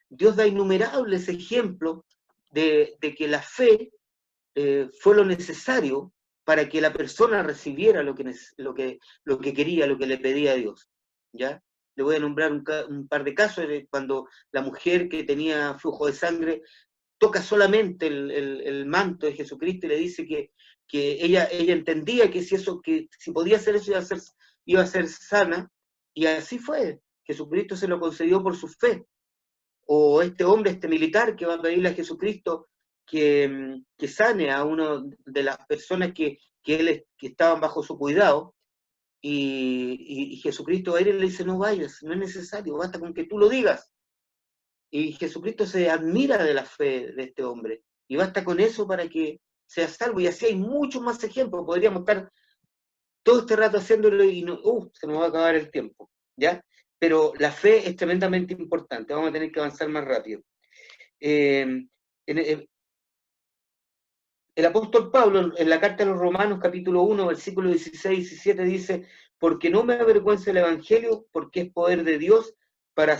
Dios da innumerables ejemplos de que la fe fue lo necesario para que la persona recibiera lo que quería, lo que le pedía a Dios, ¿ya? Le voy a nombrar un par de casos de cuando la mujer que tenía flujo de sangre toca solamente el manto de Jesucristo y le dice que ella entendía que si podía hacer eso iba a ser sana, y así fue. Jesucristo se lo concedió por su fe. O este hombre, este militar que va a pedirle a Jesucristo que sane a una de las personas que estaban bajo su cuidado, y Jesucristo a él le dice, no vayas, no es necesario, basta con que tú lo digas. Y Jesucristo se admira de la fe de este hombre, y basta con eso para que sea salvo. Y así hay muchos más ejemplos, podríamos estar todo este rato haciéndolo y se nos va a acabar el tiempo, ¿ya? Pero la fe es tremendamente importante, vamos a tener que avanzar más rápido. El apóstol Pablo, en la carta a los Romanos, capítulo 1, versículos 16 y 17, dice, porque no me avergüenza el Evangelio, porque es poder de Dios para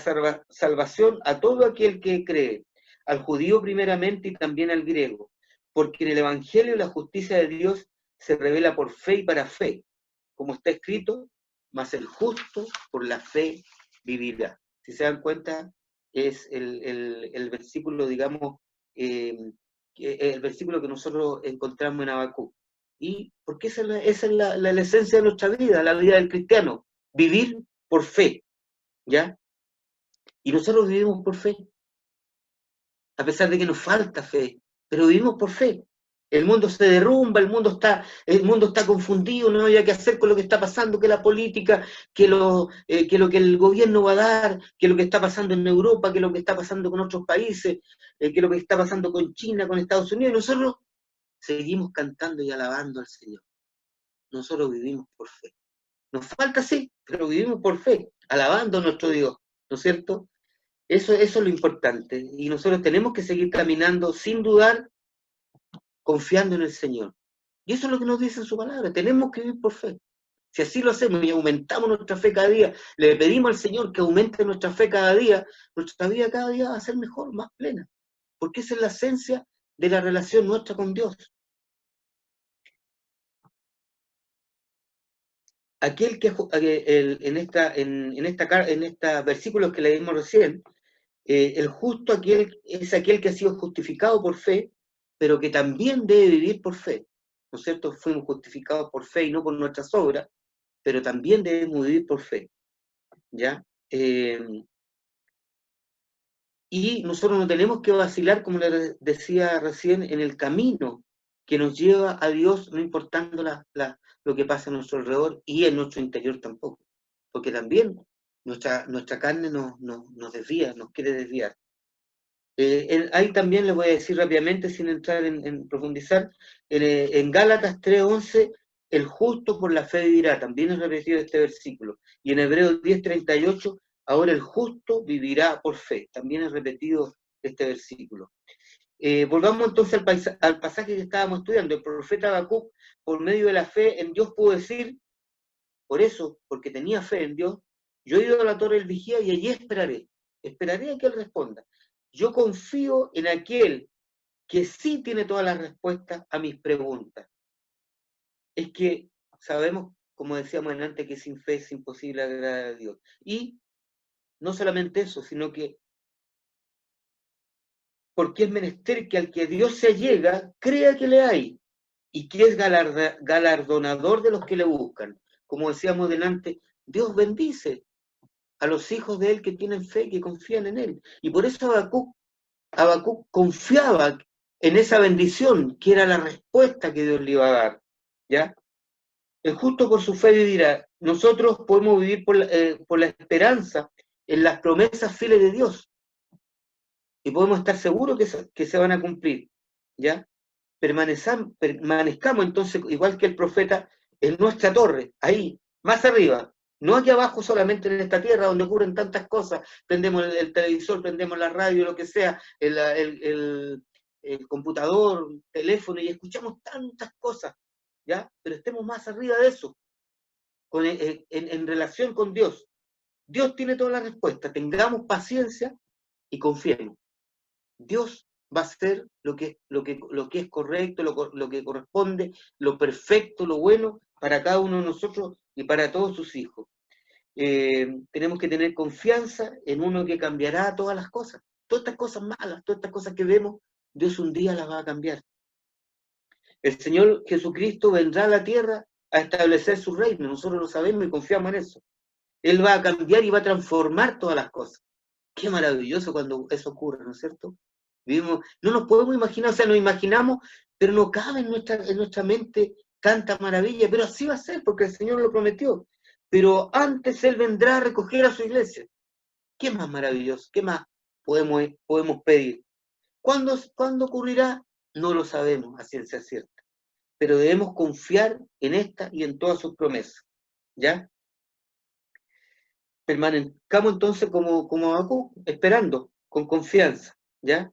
salvación a todo aquel que cree, al judío primeramente y también al griego, porque en el Evangelio la justicia de Dios se revela por fe y para fe, como está escrito, mas el justo por la fe vivirá. Si se dan cuenta, es el versículo, digamos, el versículo que nosotros encontramos en Habacuc. Y porque esa es la esencia de nuestra vida, la vida del cristiano, vivir por fe, ¿ya? Y nosotros vivimos por fe, a pesar de que nos falta fe, pero vivimos por fe. El mundo se derrumba, el mundo está confundido, no hay qué hacer con lo que está pasando, que la política, que lo que el gobierno va a dar, que lo que está pasando en Europa, que lo que está pasando con otros países, que lo que está pasando con China, con Estados Unidos, y nosotros seguimos cantando y alabando al Señor. Nosotros vivimos por fe. Nos falta, sí, pero vivimos por fe, alabando a nuestro Dios, ¿no es cierto? Eso es lo importante, y nosotros tenemos que seguir caminando sin dudar, confiando en el Señor. Y eso es lo que nos dice en su palabra, tenemos que vivir por fe. Si así lo hacemos y aumentamos nuestra fe cada día, le pedimos al Señor que aumente nuestra fe cada día, nuestra vida cada día va a ser mejor, más plena. Porque esa es la esencia de la relación nuestra con Dios. Aquel que en estos versículos que leímos recién, el justo es aquel que ha sido justificado por fe, pero que también debe vivir por fe. ¿No es cierto? Fuimos justificados por fe y no por nuestras obras, pero también debemos vivir por fe. ¿Ya? Y nosotros no tenemos que vacilar, como le decía recién, en el camino que nos lleva a Dios, no importando lo que pasa a nuestro alrededor y en nuestro interior tampoco. Porque también nuestra carne nos desvía, nos quiere desviar. Ahí también les voy a decir rápidamente, sin entrar en profundizar, en Gálatas 3:11, el justo por la fe vivirá, también es repetido este versículo. Y en Hebreos 10:38, ahora el justo vivirá por fe, también es repetido este versículo. Volvamos entonces al pasaje que estábamos estudiando. El profeta Habacuc, por medio de la fe en Dios, pudo decir, por eso, porque tenía fe en Dios, yo he ido a la torre del vigía y allí esperaré a que él responda. Yo confío en aquel que sí tiene todas las respuestas a mis preguntas. Es que sabemos, como decíamos antes, que sin fe es imposible agradar a Dios. Y no solamente eso, sino que porque es menester que al que Dios se allega, crea que le hay, y que es galardonador de los que le buscan. Como decíamos delante, Dios bendice a los hijos de Él que tienen fe, que confían en Él. Y por eso Habacuc confiaba en esa bendición, que era la respuesta que Dios le iba a dar. ¿Ya? El justo por su fe vivirá. Nosotros podemos vivir por la esperanza en las promesas fieles de Dios. Y podemos estar seguros que se van a cumplir. ¿Ya? Permanezcamos entonces, igual que el profeta, en nuestra torre, ahí, más arriba. No aquí abajo solamente en esta tierra donde ocurren tantas cosas. Prendemos el televisor, prendemos la radio, lo que sea, el computador, teléfono, y escuchamos tantas cosas, ¿ya? Pero estemos más arriba de eso, en relación con Dios. Dios tiene todas las respuestas. Tengamos paciencia y confiemos. Dios va a hacer lo que es correcto, lo que corresponde, lo perfecto, lo bueno para cada uno de nosotros y para todos sus hijos. Tenemos que tener confianza en uno que cambiará todas las cosas. Todas estas cosas malas, todas estas cosas que vemos, Dios un día las va a cambiar. El Señor Jesucristo vendrá a la tierra a establecer su reino. Nosotros lo sabemos y confiamos en eso. Él va a cambiar y va a transformar todas las cosas. Qué maravilloso cuando eso ocurre, ¿no es cierto? No nos podemos imaginar, o sea, nos imaginamos, pero no cabe en nuestra mente tanta maravilla, pero así va a ser, porque el Señor lo prometió. Pero antes Él vendrá a recoger a su iglesia. ¿Qué más maravilloso? ¿Qué más podemos pedir? ¿Cuándo ocurrirá? No lo sabemos a ciencia cierta, pero debemos confiar en esta y en todas sus promesas, ¿ya? Permanezcamos entonces como Habacuc, esperando, con confianza, ¿ya?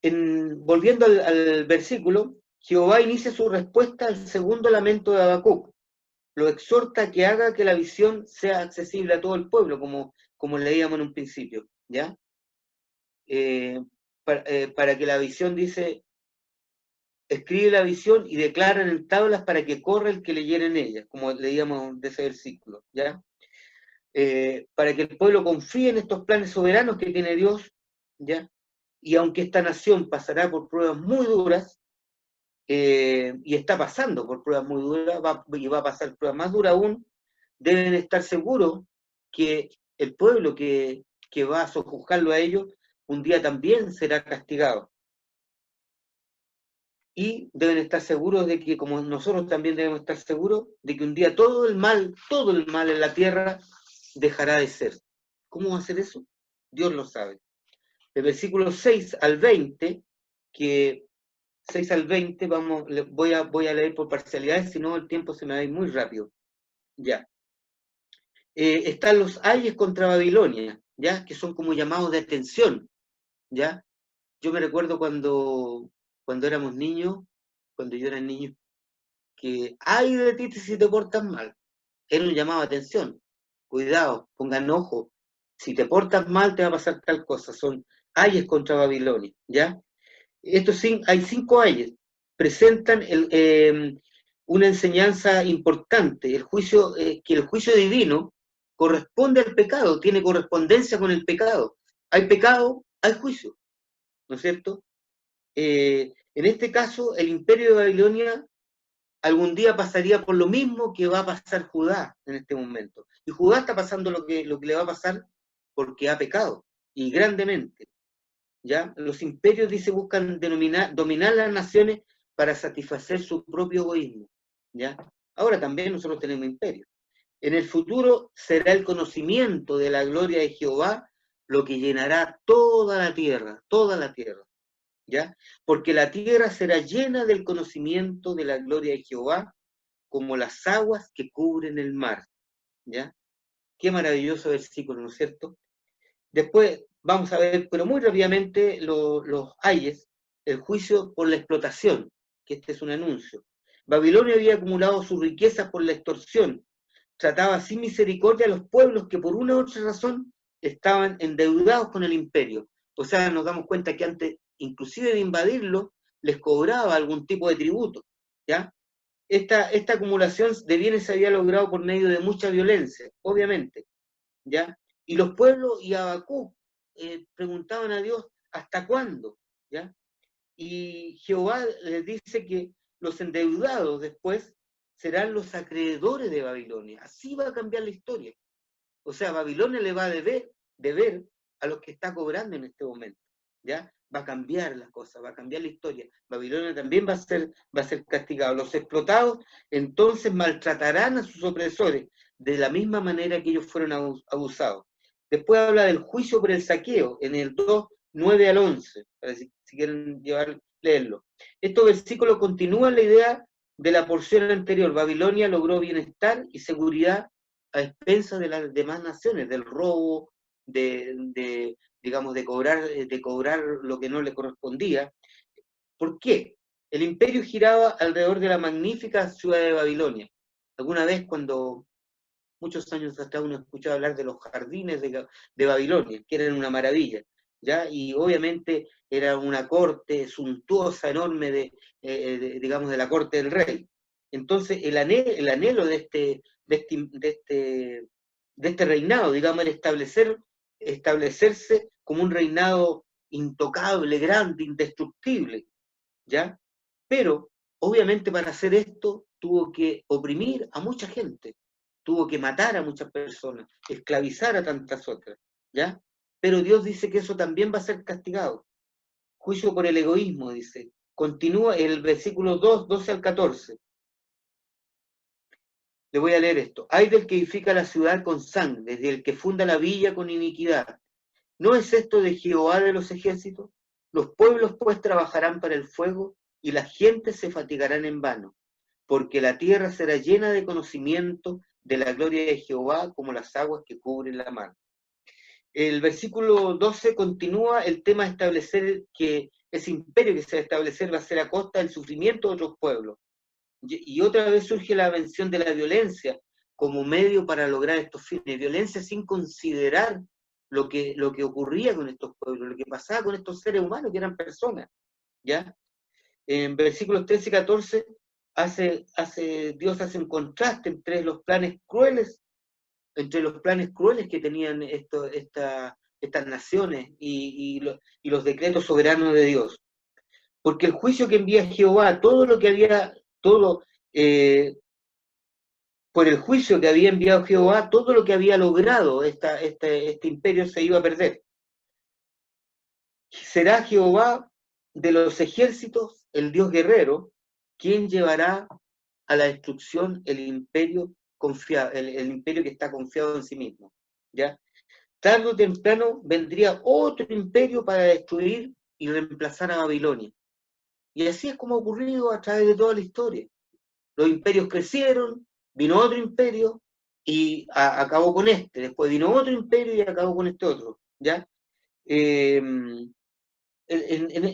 Volviendo al versículo, Jehová inicia su respuesta al segundo lamento de Habacuc. Lo exhorta a que haga que la visión sea accesible a todo el pueblo, como leíamos en un principio, ¿ya? Para que la visión, dice, escribe la visión y declara en tablas para que corra el que leyera en ella, como leíamos de ese versículo, ¿ya? Para que el pueblo confíe en estos planes soberanos que tiene Dios, ¿ya? Y aunque esta nación pasará por pruebas muy duras, y está pasando por pruebas muy duras, y va a pasar pruebas más duras aún, deben estar seguros que el pueblo que va a sojuzgarlo a ellos, un día también será castigado. Y deben estar seguros de que, como nosotros también debemos estar seguros, de que un día todo el mal en la tierra dejará de ser. ¿Cómo va a ser eso? Dios lo sabe. El versículo 6 al 20, que 6 al 20, voy a leer por parcialidades, si no el tiempo se me va a ir muy rápido. Ya. Están los ayes contra Babilonia, ¿ya? Que son como llamados de atención, ¿ya? Yo me recuerdo cuando éramos niños, cuando yo era niño, que ay de ti si te portas mal. Era un llamado a atención. Cuidado, pongan ojo. Si te portas mal te va a pasar tal cosa. Son ayes contra Babilonia, ¿ya? Hay 5 ayes. Presentan una enseñanza importante. El juicio, que el juicio divino corresponde al pecado, tiene correspondencia con el pecado. Hay pecado, hay juicio, ¿no es cierto? En este caso, el imperio de Babilonia algún día pasaría por lo mismo que va a pasar Judá en este momento. Y Judá está pasando lo que le va a pasar porque ha pecado, y grandemente. ¿Ya? Los imperios, dice, buscan dominar las naciones para satisfacer su propio egoísmo. ¿Ya? Ahora también nosotros tenemos imperios. En el futuro será el conocimiento de la gloria de Jehová lo que llenará toda la tierra, ¿ya? Porque la tierra será llena del conocimiento de la gloria de Jehová, como las aguas que cubren el mar, ¿ya? Qué maravilloso versículo, ¿no es cierto? Después vamos a ver, pero muy rápidamente, los ayes, el juicio por la explotación, que este es un anuncio. Babilonia había acumulado sus riquezas por la extorsión, trataba sin misericordia a los pueblos que por una u otra razón estaban endeudados con el imperio. O sea, nos damos cuenta que antes, inclusive de invadirlo, les cobraba algún tipo de tributo, ¿ya? Esta acumulación de bienes se había logrado por medio de mucha violencia, obviamente, ¿ya? Y los pueblos y Habacuc preguntaban a Dios, ¿hasta cuándo? ¿Ya? Y Jehová les dice que los endeudados después serán los acreedores de Babilonia. Así va a cambiar la historia. O sea, Babilonia le va a deber a los que está cobrando en este momento. ¿Ya? Va a cambiar las cosas, va a cambiar la historia. Babilonia también va a ser castigado. Los explotados entonces maltratarán a sus opresores de la misma manera que ellos fueron abusados. Después habla del juicio por el saqueo, en el 2, 9 al 11, para si quieren leerlo. Estos versículos continúan la idea de la porción anterior. Babilonia logró bienestar y seguridad a expensas de las demás naciones, del robo, digamos, de cobrar lo que no le correspondía. ¿Por qué? El imperio giraba alrededor de la magnífica ciudad de Babilonia. Alguna vez, cuando muchos años atrás uno escuchaba hablar de los jardines de Babilonia, que eran una maravilla, ¿ya? Y obviamente era una corte suntuosa, enorme, digamos, de la corte del rey. Entonces, el anhelo de este reinado, digamos, era establecerse como un reinado intocable, grande, indestructible, ¿ya? Pero, obviamente, para hacer esto, tuvo que oprimir a mucha gente, tuvo que matar a muchas personas, esclavizar a tantas otras, ¿ya? Pero Dios dice que eso también va a ser castigado. Juicio por el egoísmo, dice. Continúa el versículo 2, 12 al 14. Le voy a leer esto. Ay del que edifica la ciudad con sangre, desde el que funda la villa con iniquidad. ¿No es esto de Jehová de los ejércitos? Los pueblos pues trabajarán para el fuego y las gentes se fatigarán en vano, porque la tierra será llena de conocimiento de la gloria de Jehová como las aguas que cubren la mar. El versículo 12 continúa el tema de establecer que ese imperio que se va a establecer va a ser a costa del sufrimiento de otros pueblos. Y otra vez surge la mención de la violencia como medio para lograr estos fines. Violencia sin considerar lo que ocurría con estos pueblos, lo que pasaba con estos seres humanos que eran personas, ¿ya? En versículos 13 y 14 Dios hace un contraste entre los planes crueles que tenían estas naciones y los decretos soberanos de Dios. Porque el juicio que envía Jehová, por el juicio que había enviado Jehová, todo lo que había logrado este imperio se iba a perder. Será Jehová de los ejércitos, el Dios guerrero, quien llevará a la destrucción el imperio el imperio que está confiado en sí mismo, ¿ya? Tarde o temprano vendría otro imperio para destruir y reemplazar a Babilonia. Y así es como ha ocurrido a través de toda la historia. Los imperios crecieron, vino otro imperio y acabó con este. Después vino otro imperio y acabó con este otro, ¿ya?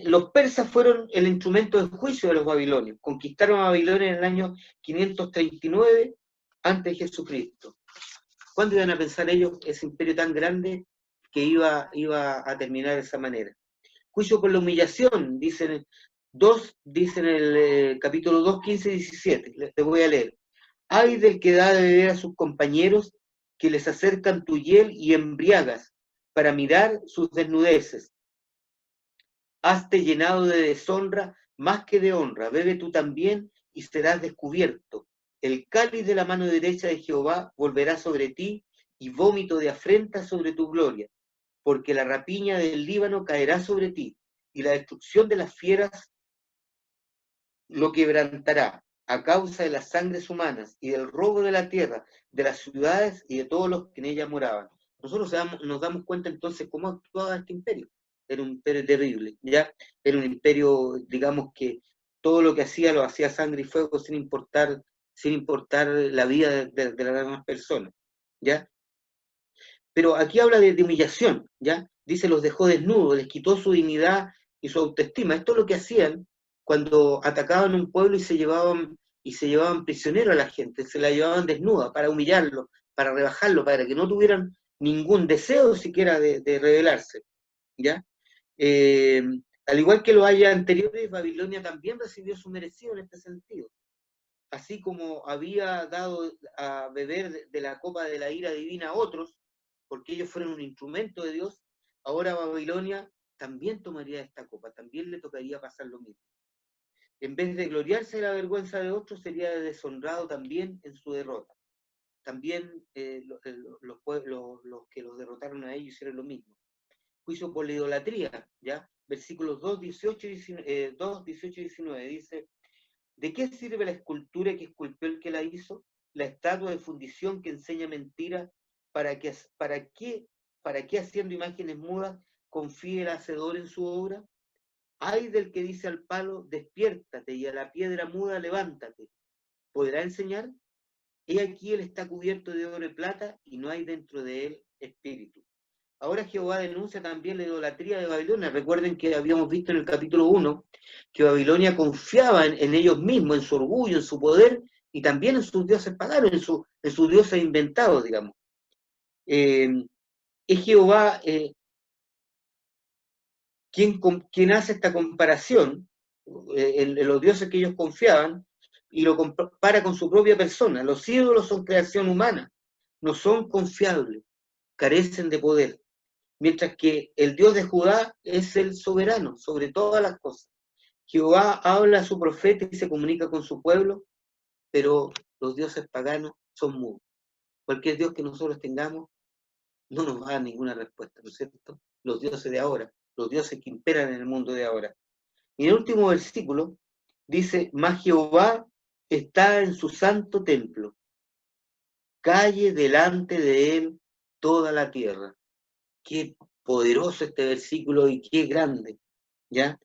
los persas fueron el instrumento de juicio de los babilonios. Conquistaron a Babilonia en el año 539 antes de Jesucristo. ¿Cuándo iban a pensar ellos ese imperio tan grande que iba a terminar de esa manera? Juicio por la humillación, dicen el capítulo 2, 15 y 17. Les voy a leer. Ay del que da de beber a sus compañeros, que les acercan tu hiel y embriagas para mirar sus desnudeces. Hazte llenado de deshonra más que de honra, bebe tú también y serás descubierto. El cáliz de la mano derecha de Jehová volverá sobre ti y vómito de afrenta sobre tu gloria, porque la rapiña del Líbano caerá sobre ti y la destrucción de las fieras lo quebrantará a causa de las sangres humanas y del robo de la tierra, de las ciudades y de todos los que en ella moraban. Nosotros nos damos cuenta entonces cómo actuaba este imperio. Era un imperio terrible, ¿ya? Era un imperio, digamos, que todo lo que hacía lo hacía sangre y fuego sin importar la vida de las demás personas, ¿ya? Pero aquí habla de humillación, ¿ya? Dice, los dejó desnudos, les quitó su dignidad y su autoestima. Esto es lo que hacían cuando atacaban un pueblo y se llevaban prisionero a la gente, se la llevaban desnuda para humillarlo, para rebajarlo, para que no tuvieran ningún deseo siquiera de rebelarse, ¿ya? Al igual que los años anteriores, Babilonia también recibió su merecido en este sentido. Así como había dado a beber de la copa de la ira divina a otros, porque ellos fueron un instrumento de Dios, ahora Babilonia también tomaría esta copa, también le tocaría pasar lo mismo. En vez de gloriarse de la vergüenza de otros, sería deshonrado también en su derrota. También los que los derrotaron a ellos hicieron lo mismo. Juicio por la idolatría, ¿ya? Versículos 2, 18 y 19 dice: ¿de qué sirve la escultura que esculpió el que la hizo? La estatua de fundición que enseña mentira, ¿para qué haciendo imágenes mudas confíe el hacedor en su obra? Ay del que dice al palo, despiértate, y a la piedra muda, levántate. ¿Podrá enseñar? He aquí él está cubierto de oro y plata, y no hay dentro de él espíritu. Ahora Jehová denuncia también la idolatría de Babilonia. Recuerden que habíamos visto en el capítulo 1 que Babilonia confiaba en ellos mismos, en su orgullo, en su poder, y también en sus dioses paganos, en sus dioses inventados, digamos. Es Jehová quien hace esta comparación en los dioses que ellos confiaban y lo compara con su propia persona. Los ídolos son creación humana, no son confiables, carecen de poder. Mientras que el Dios de Judá es el soberano sobre todas las cosas. Jehová habla a su profeta y se comunica con su pueblo, pero los dioses paganos son mudos. Cualquier Dios que nosotros tengamos no nos va a dar ninguna respuesta, ¿no es cierto? Los dioses de ahora, los dioses que imperan en el mundo de ahora. Y en el último versículo dice: mas Jehová está en su santo templo, calle delante de él toda la tierra. Qué poderoso este versículo y qué grande, ¿ya?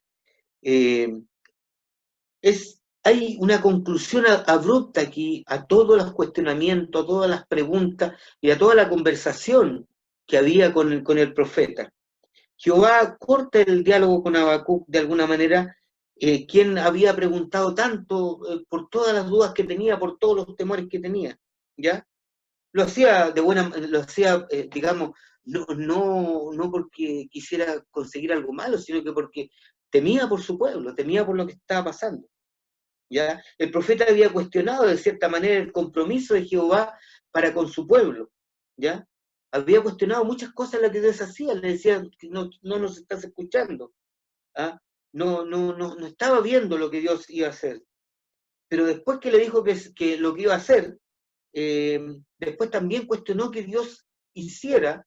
Hay una conclusión abrupta aquí a todos los cuestionamientos, a todas las preguntas y a toda la conversación que había con el profeta. Jehová corta el diálogo con Habacuc de alguna manera, quien había preguntado tanto por todas las dudas que tenía, por todos los temores que tenía, ¿ya? Lo hacía digamos, no porque quisiera conseguir algo malo, sino que porque temía por su pueblo, temía por lo que estaba pasando, ¿ya? El profeta había cuestionado de cierta manera el compromiso de Jehová para con su pueblo, ¿ya? Había cuestionado muchas cosas las que Dios hacía, le decía que no nos estás escuchando, ¿ah? No estaba viendo lo que Dios iba a hacer. Pero después que le dijo que lo que iba a hacer, después también cuestionó que Dios hiciera,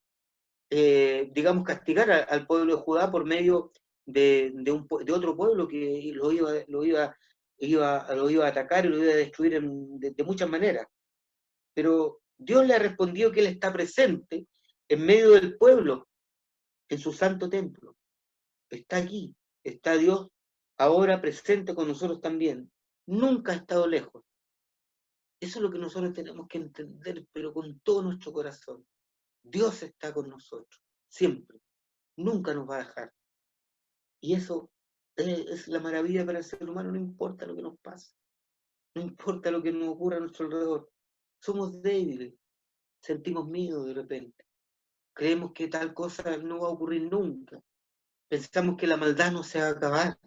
digamos, castigar al pueblo de Judá por medio de otro pueblo que lo iba a atacar y lo iba a destruir de muchas maneras. Pero Dios le ha respondido que Él está presente en medio del pueblo, en su santo templo. Está aquí, está Dios ahora presente con nosotros también. Nunca ha estado lejos. Eso es lo que nosotros tenemos que entender, pero con todo nuestro corazón. Dios está con nosotros, siempre. Nunca nos va a dejar. Y eso es la maravilla para el ser humano, no importa lo que nos pase, no importa lo que nos ocurra a nuestro alrededor. Somos débiles, sentimos miedo de repente, creemos que tal cosa no va a ocurrir nunca, pensamos que la maldad no se va a acabar,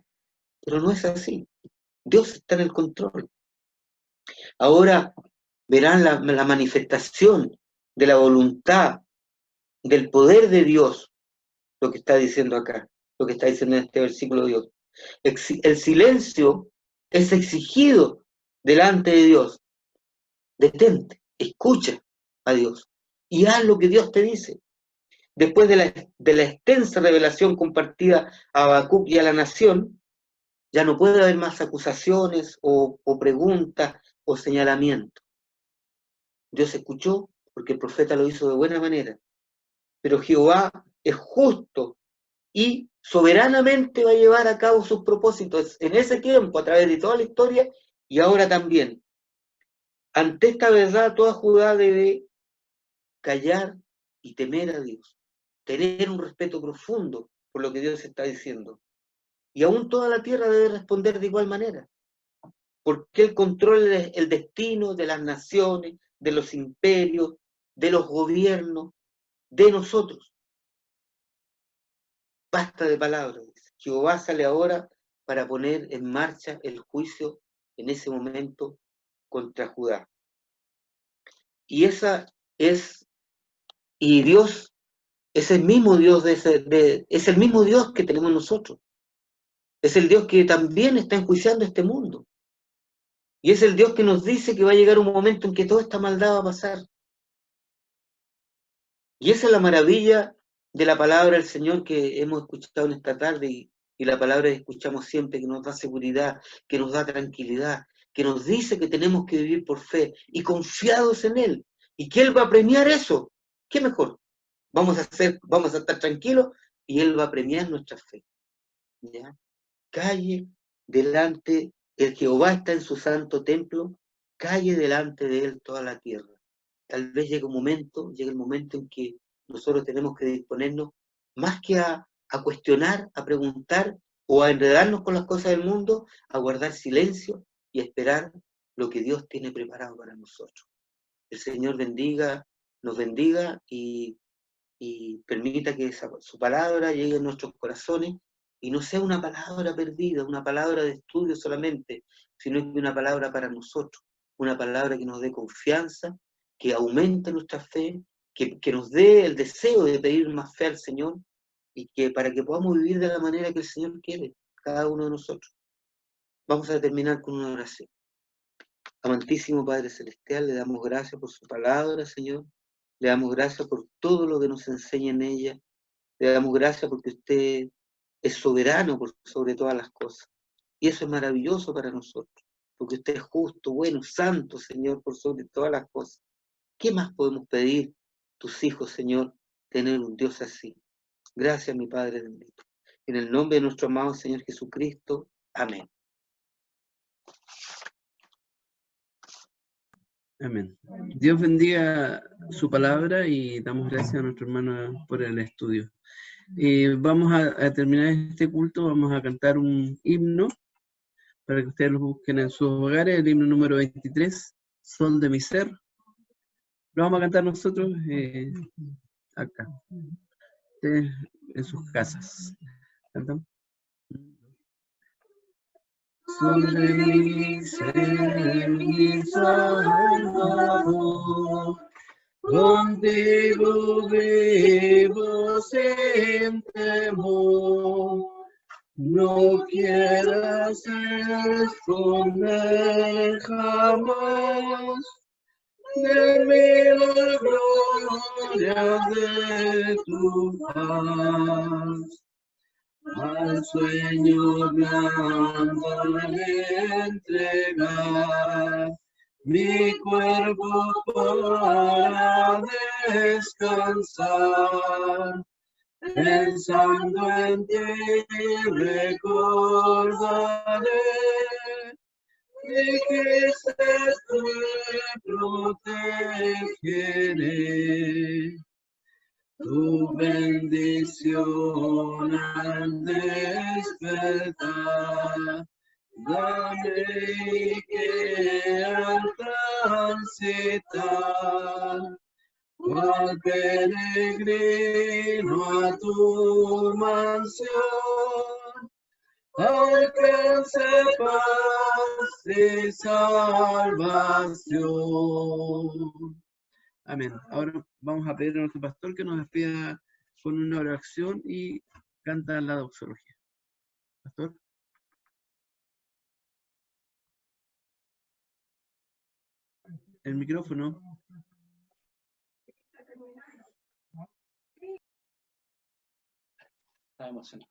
pero no es así. Dios está en el control. Ahora verán la manifestación de la voluntad, del poder de Dios, lo que está diciendo acá, lo que está diciendo en este versículo de Dios. El silencio es exigido delante de Dios. Detente, escucha a Dios y haz lo que Dios te dice. Después de la extensa revelación compartida a Habacuc y a la nación, ya no puede haber más acusaciones o preguntas o señalamientos. Dios escuchó porque el profeta lo hizo de buena manera, pero Jehová es justo y soberanamente va a llevar a cabo sus propósitos en ese tiempo, a través de toda la historia y ahora también. Ante esta verdad, toda Judá debe callar y temer a Dios, tener un respeto profundo por lo que Dios está diciendo. Y aún toda la tierra debe responder de igual manera, porque Él controla el destino de las naciones, de los imperios, de los gobiernos, de nosotros. Basta de palabras. Jehová sale ahora para poner en marcha el juicio en ese momento contra Judá. Y Dios es el mismo Dios es el mismo Dios que tenemos nosotros. Es el Dios que también está enjuiciando este mundo. Y es el Dios que nos dice que va a llegar un momento en que toda esta maldad va a pasar. Y esa es la maravilla de la palabra del Señor que hemos escuchado en esta tarde y la palabra que escuchamos siempre, que nos da seguridad, que nos da tranquilidad, que nos dice que tenemos que vivir por fe y confiados en Él, y que Él va a premiar eso. ¿Qué mejor? Vamos a estar tranquilos y Él va a premiar nuestra fe. ¿Ya? Calle delante, el Jehová está en su santo templo, calle delante de Él toda la tierra. Tal vez llegue el momento en que nosotros tenemos que disponernos más que a cuestionar, a preguntar o a enredarnos con las cosas del mundo, a guardar silencio y a esperar lo que Dios tiene preparado para nosotros. El Señor nos bendiga y permita que su palabra llegue a nuestros corazones y no sea una palabra perdida, una palabra de estudio solamente, sino que una palabra para nosotros, una palabra que nos dé confianza, que aumente nuestra fe, que nos dé el deseo de pedir más fe al Señor y que para que podamos vivir de la manera que el Señor quiere, cada uno de nosotros. Vamos a terminar con una oración. Amantísimo Padre Celestial, le damos gracias por su palabra, Señor. Le damos gracias por todo lo que nos enseña en ella. Le damos gracias porque usted es soberano por sobre todas las cosas. Y eso es maravilloso para nosotros, porque usted es justo, bueno, santo, Señor, por sobre todas las cosas. ¿Qué más podemos pedir, tus hijos, Señor, tener un Dios así? Gracias, mi Padre bendito. En el nombre de nuestro amado Señor Jesucristo. Amén. Amén. Dios bendiga su palabra y damos gracias a nuestro hermano por el estudio. Vamos a terminar este culto, vamos a cantar un himno para que ustedes lo busquen en sus hogares, el himno número 23, Sol de mi ser. Lo vamos a cantar nosotros acá, ustedes en sus casas. ¿Cantamos? Sol de mi ser, mi Salvador, contigo vivo sin temor. No quieras esconder jamás de mí la gloria de tu paz. Al sueño blando le entregar mi cuerpo para descansar. Pensando en ti recordaré y quizás te protegeré. tu bendición al despertar. Dame que al transitar, cual peregrino a tu mansión, alcance paz y salvación. Amén. Ahora vamos a pedir a nuestro pastor que nos despida con una oración y canta la doxología. Pastor. El micrófono. Está emocionado.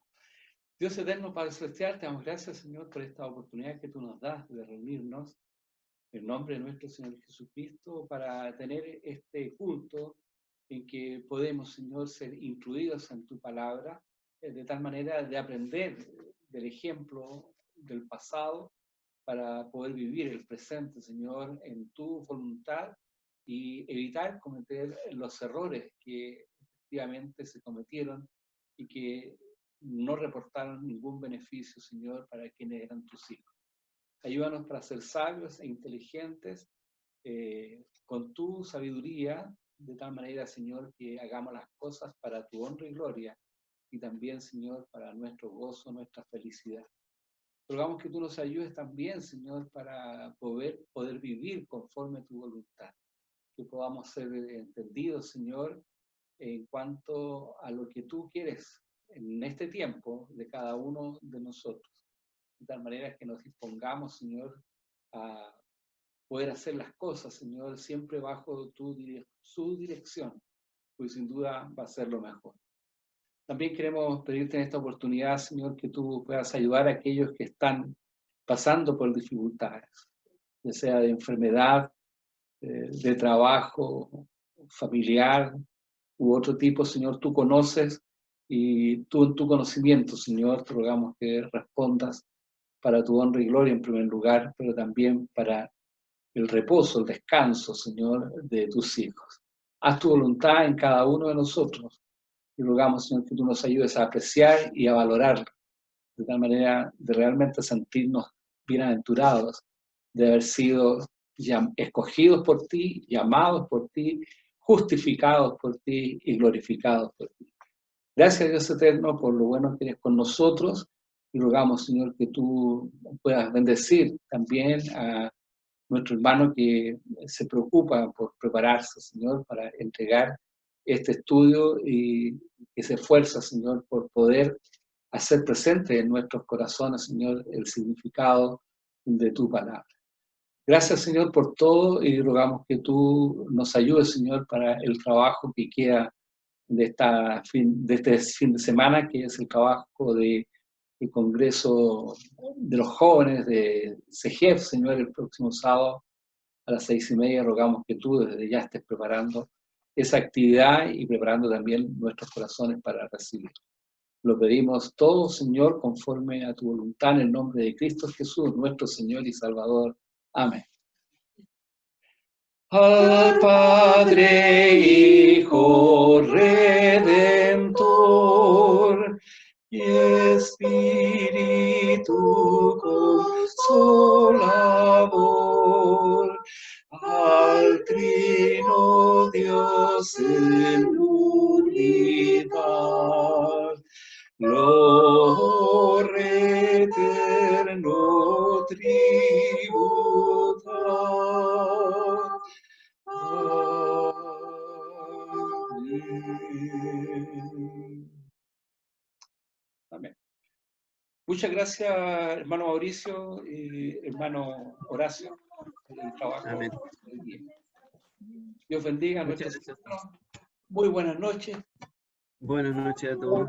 Dios eterno, Padre Celestial, te damos gracias, Señor, por esta oportunidad que tú nos das de reunirnos en nombre de nuestro Señor Jesucristo para tener este culto en que podemos, Señor, ser instruidos en tu palabra, de tal manera de aprender del ejemplo del pasado para poder vivir el presente, Señor, en tu voluntad y evitar cometer los errores que efectivamente se cometieron y que no reportaron ningún beneficio, Señor, para quienes eran tus hijos. Ayúdanos para ser sabios e inteligentes con tu sabiduría, de tal manera, Señor, que hagamos las cosas para tu honra y gloria y también, Señor, para nuestro gozo, nuestra felicidad. Rogamos que tú nos ayudes también, Señor, para poder vivir conforme a tu voluntad. Que podamos ser entendidos, Señor, en cuanto a lo que tú quieres en este tiempo de cada uno de nosotros. De tal manera que nos dispongamos, Señor, a poder hacer las cosas, Señor, siempre bajo su dirección, pues sin duda va a ser lo mejor. También queremos pedirte en esta oportunidad, Señor, que tú puedas ayudar a aquellos que están pasando por dificultades, ya sea de enfermedad, de trabajo, familiar u otro tipo, Señor, tú conoces y tú en tu conocimiento, Señor, te rogamos que respondas para tu honra y gloria en primer lugar, pero también para el reposo, el descanso, Señor, de tus hijos. Haz tu voluntad en cada uno de nosotros. Y rogamos, Señor, que tú nos ayudes a apreciar y a valorar, de tal manera de realmente sentirnos bienaventurados, de haber sido escogidos por ti, llamados por ti, justificados por ti y glorificados por ti. Gracias, Dios eterno, por lo bueno que eres con nosotros y rogamos, Señor, que tú puedas bendecir también a nuestro hermano que se preocupa por prepararse, Señor, para entregar este estudio y que se esfuerza, Señor, por poder hacer presente en nuestros corazones, Señor, el significado de tu palabra. Gracias, Señor, por todo y rogamos que tú nos ayudes, Señor, para el trabajo que queda de este fin de semana, que es el trabajo del Congreso de los Jóvenes de CEGEF, Señor, el próximo sábado a las 6:30. Rogamos que tú desde ya estés preparando esa actividad y preparando también nuestros corazones para recibirlo. Lo pedimos todo, Señor, conforme a tu voluntad, en el nombre de Cristo Jesús, nuestro Señor y Salvador. Amén. Al Padre, Hijo, Redentor y Espíritu Consolador, al Trino Dios en unidad, gloria eterno tributar. Amén. Muchas gracias, hermano Mauricio y hermano Horacio, por el trabajo del día. Dios bendiga a nuestros hermanos. Muy buenas noches. Buenas noches a todos.